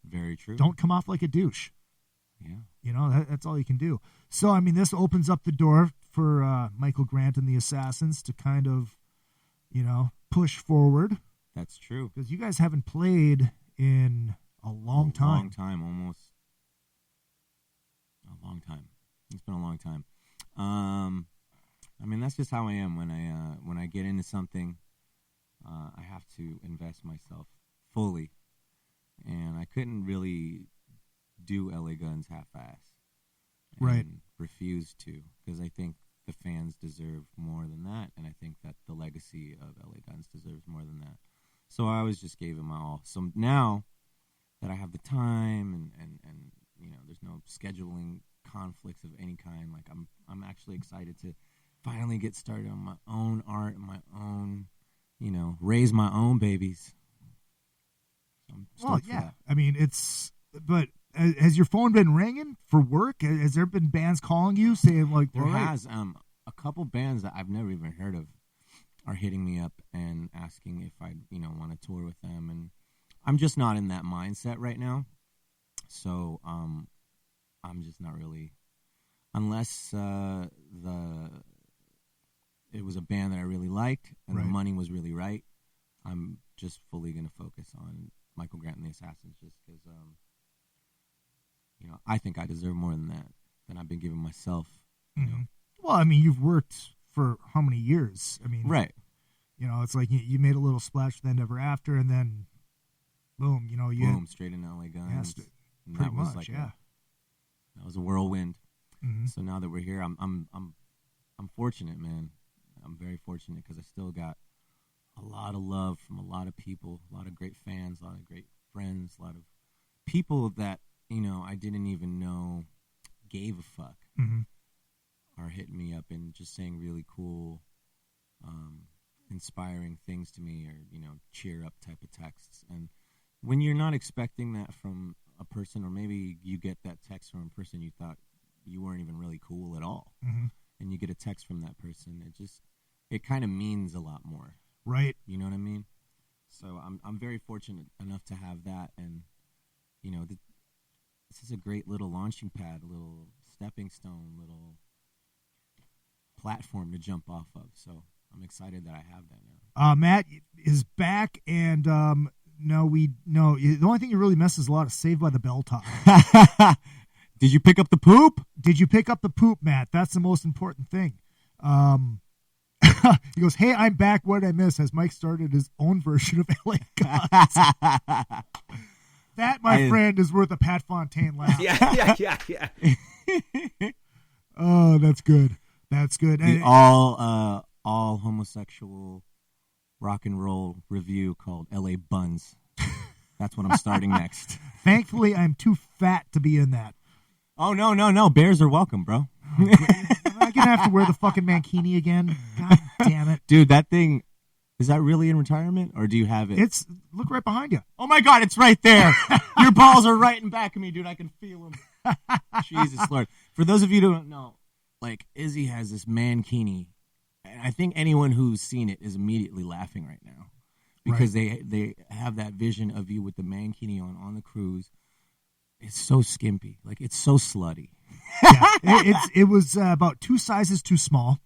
very true. Don't come off like a douche. Yeah. That's all you can do. So, this opens up the door for Michael Grant and the Assassins to kind of, push forward That's true. Because you guys haven't played in a long time. A long time, almost. A long time. It's been a long time. I mean, that's just how I am. When I get into something, I have to invest myself fully. And I couldn't really do LA Guns half-ass. Right. Refuse to, because I think the fans deserve more than that, and I think that the legacy of LA Guns deserves more than that. So I always just gave it my all. So now that I have the time and there's no scheduling conflicts of any kind, like I'm actually excited to finally get started on my own art and my own, raise my own babies. So I'm stoked for that. I mean, but has your phone been ringing for work? Has there been bands calling you saying like? There has. A couple bands that I've never even heard of are hitting me up and asking if I, want to tour with them, and I'm just not in that mindset right now. So I'm just not really, unless it was a band that I really liked and the money was really right. I'm just fully going to focus on Michael Grant and the Assassins, just because. I think I deserve more than that, than I've been giving myself. Mm-hmm. Well, I mean, you've worked for how many years? I mean, right. It's like you made a little splash with Ever After, and then, boom, boom, straight into LA Guns. And that was much, that was a whirlwind. Mm-hmm. So now that we're here, I'm fortunate, man. I'm very fortunate because I still got a lot of love from a lot of people, a lot of great fans, a lot of great friends, a lot of people that I didn't even know gave a fuck, are hitting me up and just saying really cool, inspiring things to me, or cheer up type of texts. And when you're not expecting that from a person, or maybe you get that text from a person you thought you weren't even really cool at all, and you get a text from that person, it kind of means a lot more, right? You know what I mean? So I'm very fortunate enough to have that, and this is a great little launching pad, a little stepping stone, little platform to jump off of. So I'm excited that I have that now. Matt is back, and the only thing you really miss is a lot of Saved by the Bell talk. Did you pick up the poop? Did you pick up the poop, Matt? That's the most important thing. He goes, "Hey, I'm back. What did I miss?" As Mike started his own version of LA Guns. That, my friend, is worth a Pat Fontaine laugh. Yeah. Oh, that's good. That's good. The all homosexual rock and roll review called LA Buns. That's what I'm starting next. Thankfully, I'm too fat to be in that. Oh, no. Bears are welcome, bro. Am I going to have to wear the fucking mankini again? God damn it. Dude, that thing... Is that really in retirement, or do you have it? Look right behind you. Oh, my God, it's right there. Your balls are right in back of me, dude. I can feel them. Jesus Lord. For those of you who don't know, like, Izzy has this mankini. And I think anyone who's seen it is immediately laughing right now. Because they have that vision of you with the mankini on the cruise. It's so skimpy. Like, it's so slutty. Yeah, it was about 2 sizes too small.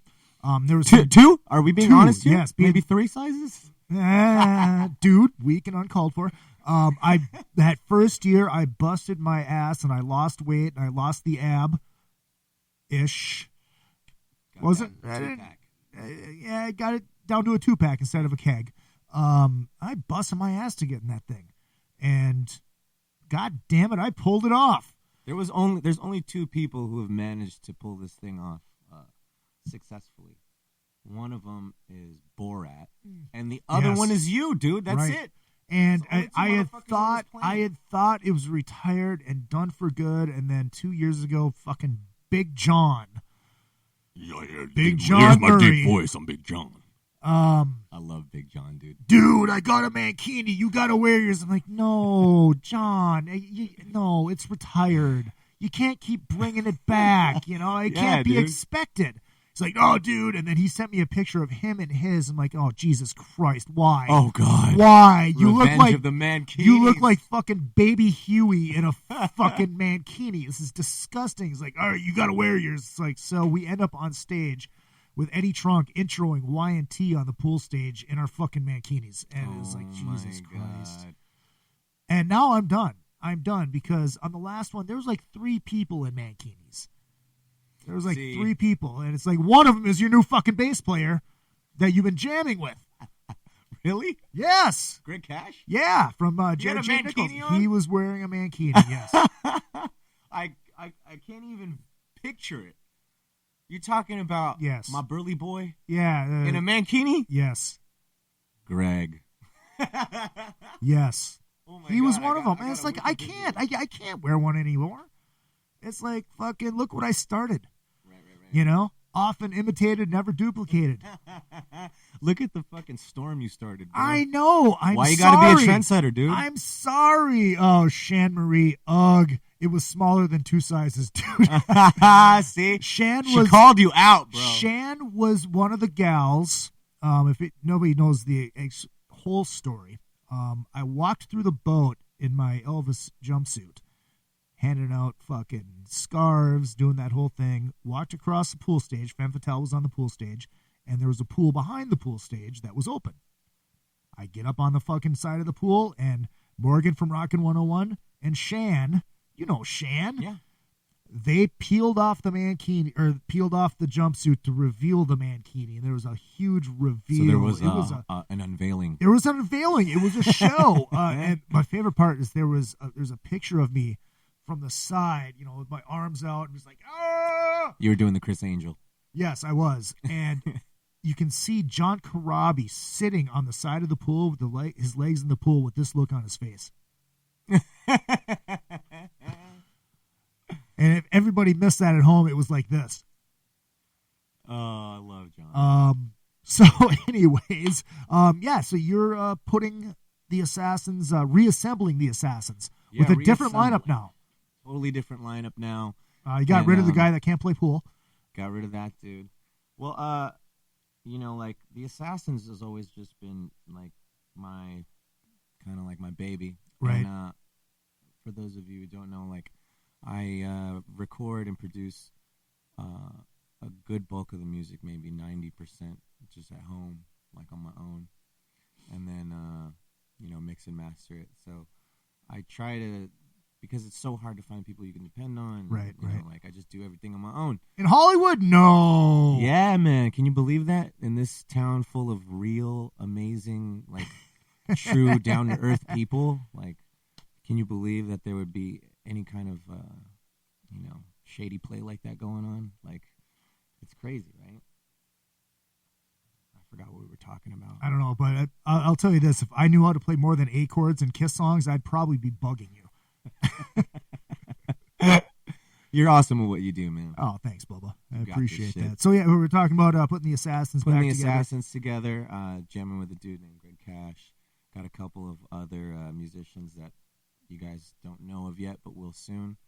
There was two? Are we being honest here? Yes. Maybe 3 sizes? Dude, weak and uncalled for. That first year, I busted my ass and I lost weight and I lost the ab-ish. Wasn't? I got it down to a 2-pack instead of a keg. I busted my ass to get in that thing, and God damn it, I pulled it off. There's only 2 people who have managed to pull this thing off successfully. One of them is Borat, and the other one is you, dude. That's it. And I had thought it was retired and done for good, and then 2 years ago, fucking Big John. Big John. Here's my Murray. deep voice. I'm Big John. I love Big John, dude. Dude, I got a mankini. You got to wear yours. I'm like, no, John. No, it's retired. You can't keep bringing it back. It can't be expected. He's like, oh, dude. And then he sent me a picture of him and his. I'm like, oh, Jesus Christ. Why? Oh, God. Why? Revenge of the Mankinis. You look like fucking baby Huey in a fucking mankini. This is disgusting. He's like, all right, you got to wear yours. It's like, so we end up on stage with Eddie Trunk introing Y&T on the pool stage in our fucking Mankinis. And it was like, Jesus Christ. And now I'm done. I'm done because on the last one, there was like 3 people in Mankinis. There was like 3 people. And it's like one of them is your new fucking bass player that you've been jamming with. Really? Yes. Greg Cash? Yeah, from Jared J. Nichols. He was wearing a Mankini, yes. I can't even picture it. You're talking about my burly boy? Yeah. In a Mankini? Yes. Greg. Yes. Oh my he was God, one of them. And it's like, I can't wear one anymore. It's like, fucking, look what I started. Right. You know? Often imitated, never duplicated. Look at the fucking storm you started, bro. I know. Why you gotta be a trendsetter, dude? I'm sorry. Oh, Shan Marie. Ugh. It was smaller than 2 sizes, dude. See? She called you out, bro. Shan was one of the gals. Nobody knows the whole story. I walked through the boat in my Elvis jumpsuit, handing out fucking scarves, doing that whole thing. Walked across the pool stage. Femme Fatale was on the pool stage, and there was a pool behind the pool stage that was open. I get up on the fucking side of the pool, and Morgan from Rockin' 101 and Shan, you know Shan, yeah, they peeled off the mankini, or peeled off the jumpsuit to reveal the mankini, and there was a huge reveal. So there was an unveiling. There was an unveiling. It was a show, and my favorite part is there's a picture of me from the side, you know, with my arms out, and just like, ah! You were doing the Chris Angel. Yes, I was, and you can see John Corabi sitting on the side of the pool with his legs in the pool with this look on his face. And if everybody missed that at home, it was like this. Oh, I love John. So anyways, so you're putting the Assassins, reassembling the Assassins with a different lineup now. Totally different lineup now. You got rid of the guy that can't play pool. Got rid of that dude. Well, you know, like the Assassins has always just been like my kind of like my baby. Right. And, for those of you who don't know, like I record and produce a good bulk of the music, maybe 90%, just at home, like on my own, and then you know, mix and master it. So I try to, because it's so hard to find people you can depend on. Right. You know, like I just do everything on my own. In Hollywood, no. Yeah, man. Can you believe that? In this town full of real, amazing, like true, down to earth people, like, can you believe that there would be any kind of, you know, shady play like that going on? Like, it's crazy, right? I forgot what we were talking about. I don't know, but I'll tell you this: if I knew how to play more than 8 chords and Kiss songs, I'd probably be bugging you. You're awesome at what you do, man. Oh, thanks, Bubba. I You got appreciate this shit. that. So yeah, we were talking about putting the Assassins Putting back the together. Assassins together, jamming with a dude named Greg Cash. Got a couple of other musicians that you guys don't know of yet, but will soon.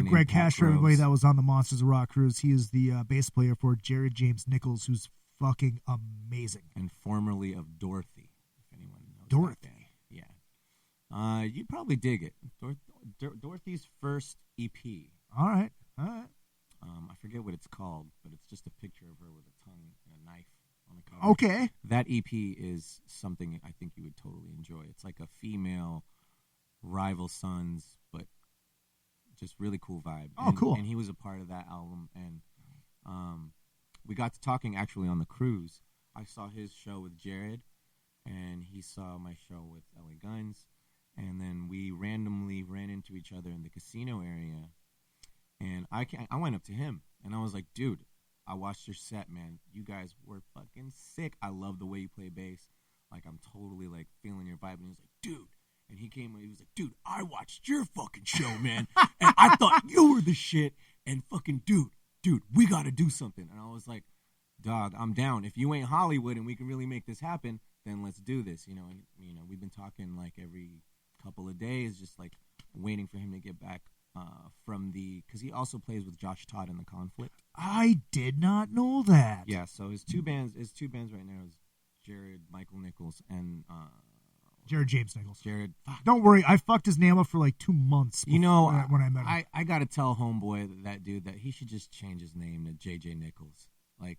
Greg Cash, for everybody that was on the Monsters of Rock cruise, he is the bass player for Jared James Nichols, who's fucking amazing. And formerly of Dorothy, if anyone knows. Dorothy? Yeah. You'd probably dig it. Dorothy's first EP. All right. I forget what it's called, but it's just a picture of her with a tongue and a knife on the cover. Okay. That EP is something I think you would totally enjoy. It's like a female rival sons, but just really cool vibe. Oh, cool. And he was a part of that album, and we got to talking actually on the cruise. I saw his show with Jared, and he saw my show with LA Guns, and then we randomly ran into each other in the casino area, and I went up to him, and I was like, dude, I watched your set, man. You guys were fucking sick. I love the way you play bass. Like, I'm totally, like, feeling your vibe. And he was like, dude. And he came and he was like, dude, I watched your fucking show, man. And I thought you were the shit. And fucking, dude, we got to do something. And I was like, dog, I'm down. If you ain't Hollywood and we can really make this happen, then let's do this, you know. And, you know, we've been talking, like, every couple of days, just, like, waiting for him to get back from the, because he also plays with Josh Todd in The Conflict. I did not know that. Yeah, so his two bands right now is Jared Michael Nichols and Jared James Nichols. Jared. Don't worry, I fucked his name up for like 2 months. You know, when I met him, I gotta tell homeboy that dude that he should just change his name to JJ Nichols. Like,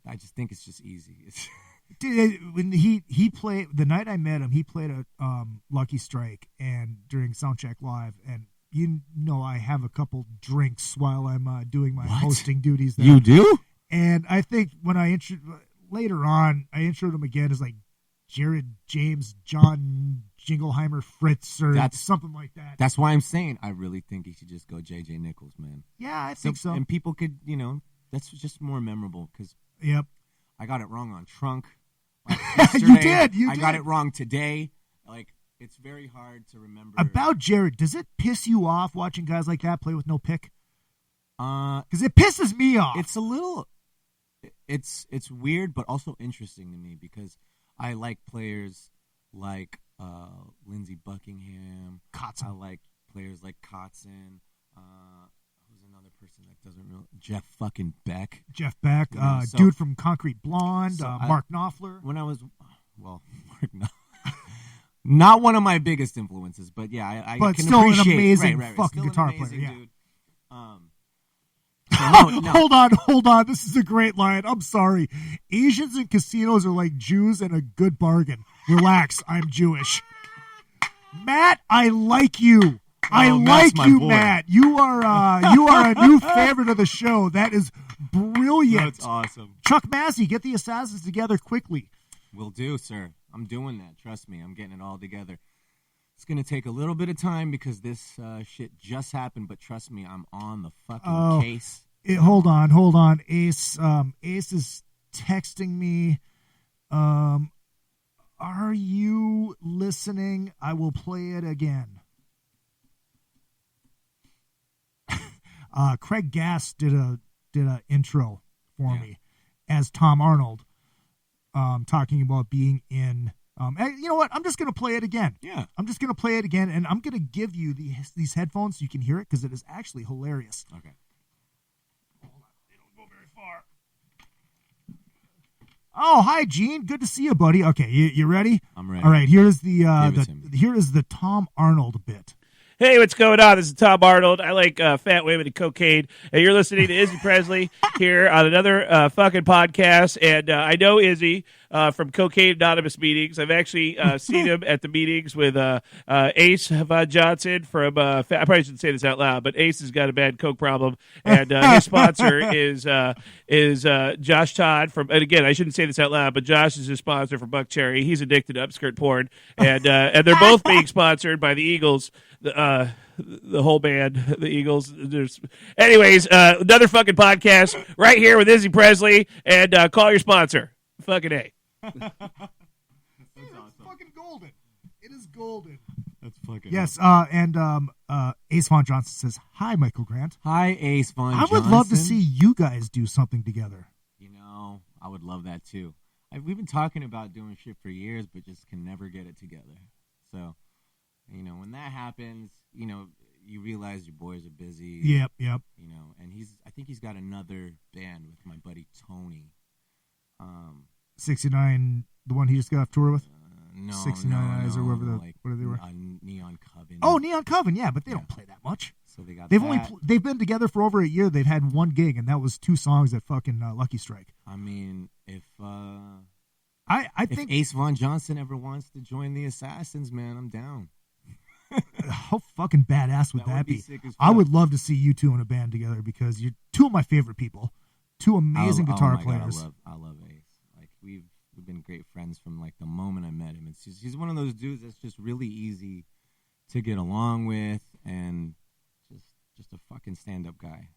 I just think it's just easy. Dude, when he played the night I met him, he played a Lucky Strike and during Soundcheck Live, and I have a couple drinks while I'm doing my hosting duties there. You do? And I think when later on, I introed him again as like Jared James John Jingleheimer Fritz or something like that. That's why I'm saying I really think he should just go J.J. Nichols, man. Yeah, I think so. And people could, that's just more memorable because I got it wrong on Trunk. You did. I got it wrong today. Like, it's very hard to remember. About Jared, does it piss you off watching guys like that play with no pick? Because it pisses me off. It's a little, it's weird, but also interesting to me because I like players like Lindsey Buckingham. Kotzen. I like players like Kotzen. Who's another person that doesn't really? Jeff fucking Beck. Jeff Beck, dude from Concrete Blonde, Mark Knopfler. When I was, Mark Knopfler. Not one of my biggest influences, but yeah, I but can still appreciate. An amazing right. fucking Still guitar an amazing player. Yeah. Dude. No. Hold on. This is a great line. I'm sorry. Asians in casinos are like Jews and a good bargain. Relax, I'm Jewish. Matt, I like you. I like you, boy. Matt. You are a new favorite of the show. That is brilliant. That's awesome. Chuck Massey, get the Assassins together quickly. Will do, sir. I'm doing that. Trust me. I'm getting it all together. It's going to take a little bit of time because this shit just happened, but trust me, I'm on the fucking case. Hold on. Ace is texting me. Are you listening? I will play it again. Craig Gass did a intro for me as Tom Arnold, talking about being in. You know what? I'm just going to play it again. Yeah. I'm just going to play it again, and I'm going to give you these headphones so you can hear it because it is actually hilarious. Okay. Hold on. They don't go very far. Oh, hi, Gene. Good to see you, buddy. Okay, you ready? I'm ready. All right, here is the Tom Arnold bit. Hey, what's going on? This is Tom Arnold. I like fat women and cocaine. And you're listening to Izzy Presley here on another fucking podcast. And I know Izzy from Cocaine Anonymous meetings. I've actually seen him at the meetings with Ace Von Johnson from I probably shouldn't say this out loud, but Ace has got a bad coke problem. And his sponsor is Josh Todd from, and again, I shouldn't say this out loud, but Josh is his sponsor for Buck Cherry. He's addicted to upskirt porn. And they're both being sponsored by the Eagles. The whole band, the Eagles. Anyways, another fucking podcast right here with Izzy Presley, and call your sponsor. Fucking A. That's fucking golden. It is golden. That's fucking yes. Awesome. And Ace Von Johnson says, "Hi, Michael Grant." Hi, Ace Von Johnson. I would love to see you guys do something together. I would love that too. We've been talking about doing shit for years, but just can never get it together. So. When that happens, you realize your boys are busy. Yep. And I think he's got another band with my buddy Tony. 69, the one he just got off tour with? No, 69 Eyes or whatever they were. Neon Coven. Oh, Neon Coven, yeah, but they don't play that much. So they got they've been together for over a year. They've had one gig, and that was 2 songs at fucking Lucky Strike. I mean, if I think Ace Von Johnson ever wants to join the Assassins, man, I'm down. How fucking badass would that be? I would love to see you two in a band together because you're 2 of my favorite people, 2 amazing guitar players. God, I love Ace. Like we've been great friends from like the moment I met him. He's one of those dudes that's just really easy to get along with and just a fucking stand-up guy,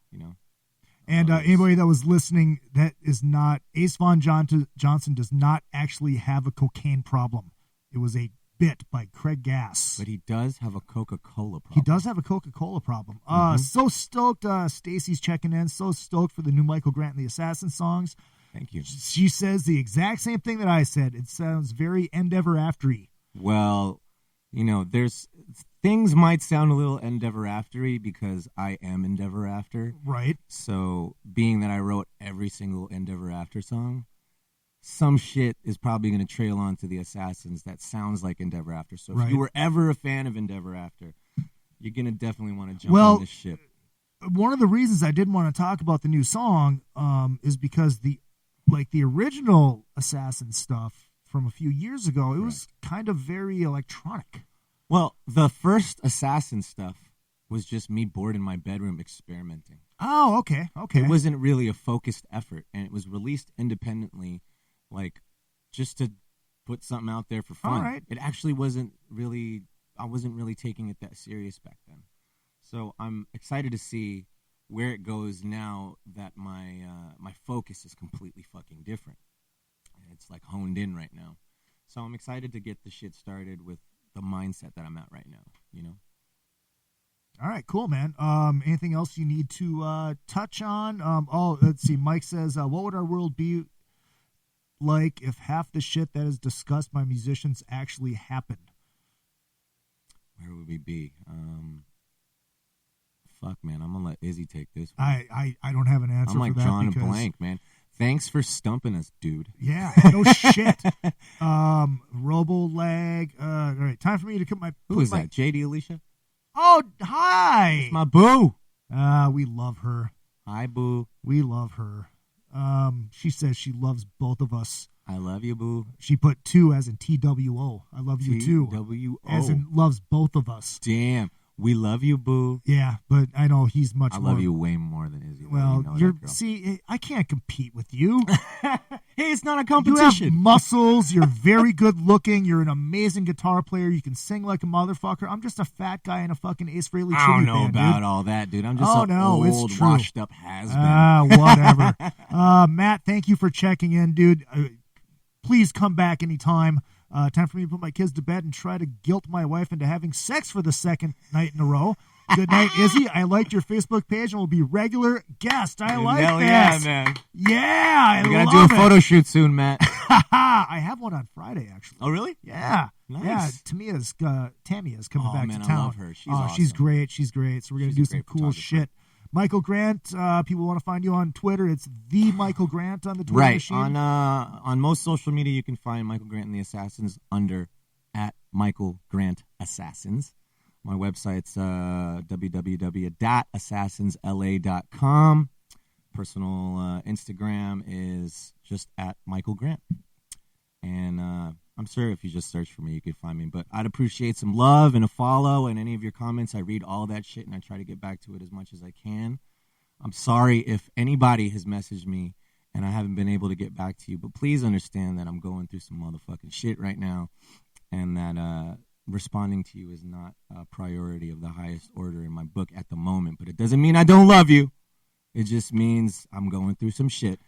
And anybody that was listening, that is not Ace Von Johnson does not actually have a cocaine problem. It was a bit by Craig Gass. But he does have a Coca-Cola problem. He does have a Coca-Cola problem. So stoked. Stacy's checking in. So stoked for the new Michael Grant and the Assassin songs. Thank you. She says the exact same thing that I said. It sounds very Endeavor After-y. Well, there's things might sound a little Endeavor After-y because I am Endeavor After. Right. So being that I wrote every single Endeavor After song, some shit is probably going to trail on to the Assassins that sounds like Endeavor After. So if you were ever a fan of Endeavor After, you're going to definitely want to jump on this ship. One of the reasons I didn't want to talk about the new song is because the like the original Assassin stuff from a few years ago, it was kind of very electronic. Well, the first Assassin stuff was just me bored in my bedroom experimenting. Oh, okay. It wasn't really a focused effort, and it was released independently, like just to put something out there for fun. All right. It actually wasn't really, I wasn't really taking it that serious back then. So I'm excited to see where it goes now that my focus is completely fucking different. It's like honed in right now. So I'm excited to get the shit started with the mindset that I'm at right now, you know? All right, cool, man. Anything else you need to touch on? Let's see. Mike says, what would our world be like if half the shit that is discussed by musicians actually happened? Where would we be? Fuck, man. I'm going to let Izzy take this one. I don't have an answer for that. I'm like John Blank, man. Thanks for stumping us, dude. Yeah, no shit. Robo-lag. All right, time for me to put my... Who is that, JD Alicia? Oh, hi. It's my boo. We love her. Hi, boo. We love her. She says she loves both of us. I love you, boo. She put 2 as in TWO. I love you too. TWO. As in loves both of us. Damn. We love you, boo. Yeah, but I know he's much more. I love you way more than Izzy. Well, see, I can't compete with you. Hey, it's not a competition. You have muscles. You're very good looking. You're an amazing guitar player. You can sing like a motherfucker. I'm just a fat guy in a fucking Ace Frehley tribute band. I don't know about dude. all that, dude. I'm just old, washed up has-been. Whatever. Matt, thank you for checking in, dude. Please come back anytime. Time for me to put my kids to bed and try to guilt my wife into having sex for the second night in a row. Good night, Izzy. I liked your Facebook page and will be regular guest. I like Hell that. Yeah, man. Yeah, We're going to do a photo shoot soon, Matt. I have one on Friday, actually. Oh, really? Yeah. Nice. Yeah, Tammy is coming back to town. I love her. She's awesome. She's great. She's great. So we're going to do some cool shit. Michael Grant, people want to find you on Twitter. It's the Michael Grant on the Twitter machine. On most social media, you can find Michael Grant and the Assassins under @Michael Grant Assassins. My website's www.assassinsla.com. Personal Instagram is just @Michael Grant. And I'm sure if you just search for me, you could find me. But I'd appreciate some love and a follow and any of your comments. I read all that shit, and I try to get back to it as much as I can. I'm sorry if anybody has messaged me and I haven't been able to get back to you. But please understand that I'm going through some motherfucking shit right now, and that responding to you is not a priority of the highest order in my book at the moment. But it doesn't mean I don't love you. It just means I'm going through some shit.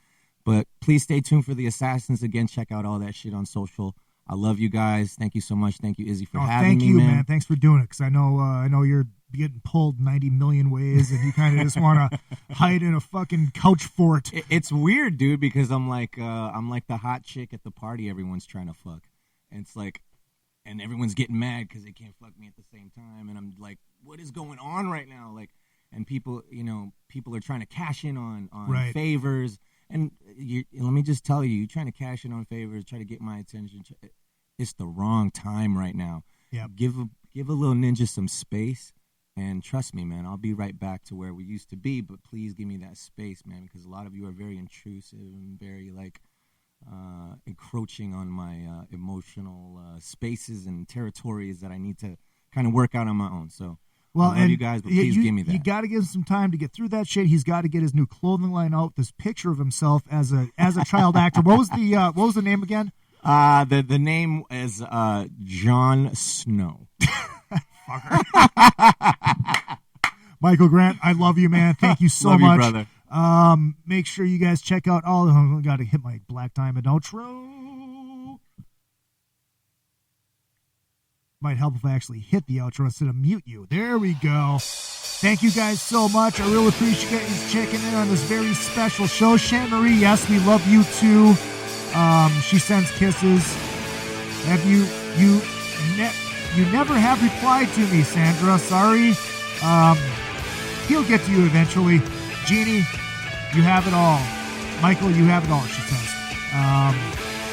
But please stay tuned for the Assassins. Again, check out all that shit on social. I love you guys. Thank you so much. Thank you, Izzy, for having me, man. Thank you, man. Thanks for doing it, because I know you're getting pulled 90 million ways, and you kind of just want to hide in a fucking couch fort. It's weird, dude, because I'm like the hot chick at the party everyone's trying to fuck. And it's like, and everyone's getting mad because they can't fuck me at the same time. And I'm like, what is going on right now? Like, and people are trying to cash in on favors. And let me just tell you, you're trying to cash in on favors, try to get my attention. It's the wrong time right now. Yeah. Give a little ninja some space, and trust me, man, I'll be right back to where we used to be. But please give me that space, man, because a lot of you are very intrusive and very encroaching on my emotional spaces and territories that I need to kind of work out on my own. So. Well, I love you guys, but please give me that. You got to give him some time to get through that shit. He's got to get his new clothing line out. This picture of himself as a child actor. What was the name again? The name is Jon Snow. Michael Grant, I love you, man. Thank you so love much, you, brother. Make sure you guys check out all. I got to hit my Black Diamond outro. Might help if I actually hit the outro instead of mute you. There we go. Thank you guys so much. I really appreciate you guys checking in on this very special show. Shan Marie, yes, we love you too. She sends kisses. Have you never have replied to me, Sandra. Sorry. He'll get to you eventually. Jeannie, you have it all. Michael, you have it all, she says.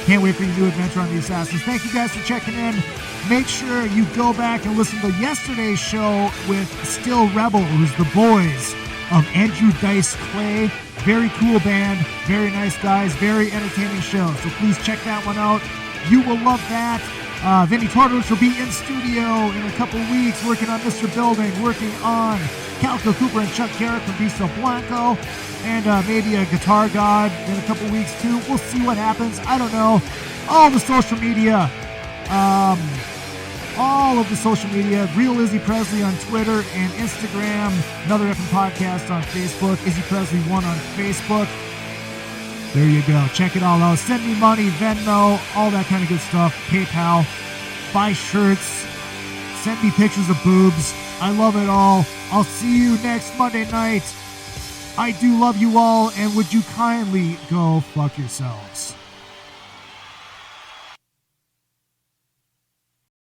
Can't wait for your new adventure on the Assassins. Thank you guys for checking in. Make sure you go back and listen to yesterday's show with Still Rebel, who's the boys of Andrew Dice Clay Very cool band, very nice guys, very entertaining show. So please check that one out. You will love that. Vinny Tortorich will be in studio in a couple weeks working on Mr. Building, working on Calico Cooper and Chuck Garrett from Viso Blanco, and maybe a Guitar God in a couple weeks too. We'll see what happens. I don't know. All of the social media, Real Izzy Presley on Twitter and Instagram, Another Effing Podcast on Facebook, Izzy Presley 1 on Facebook. There you go. Check it all out. Send me money, Venmo, all that kind of good stuff. PayPal. Buy shirts. Send me pictures of boobs. I love it all. I'll see you next Monday night. I do love you all, and would you kindly go fuck yourselves.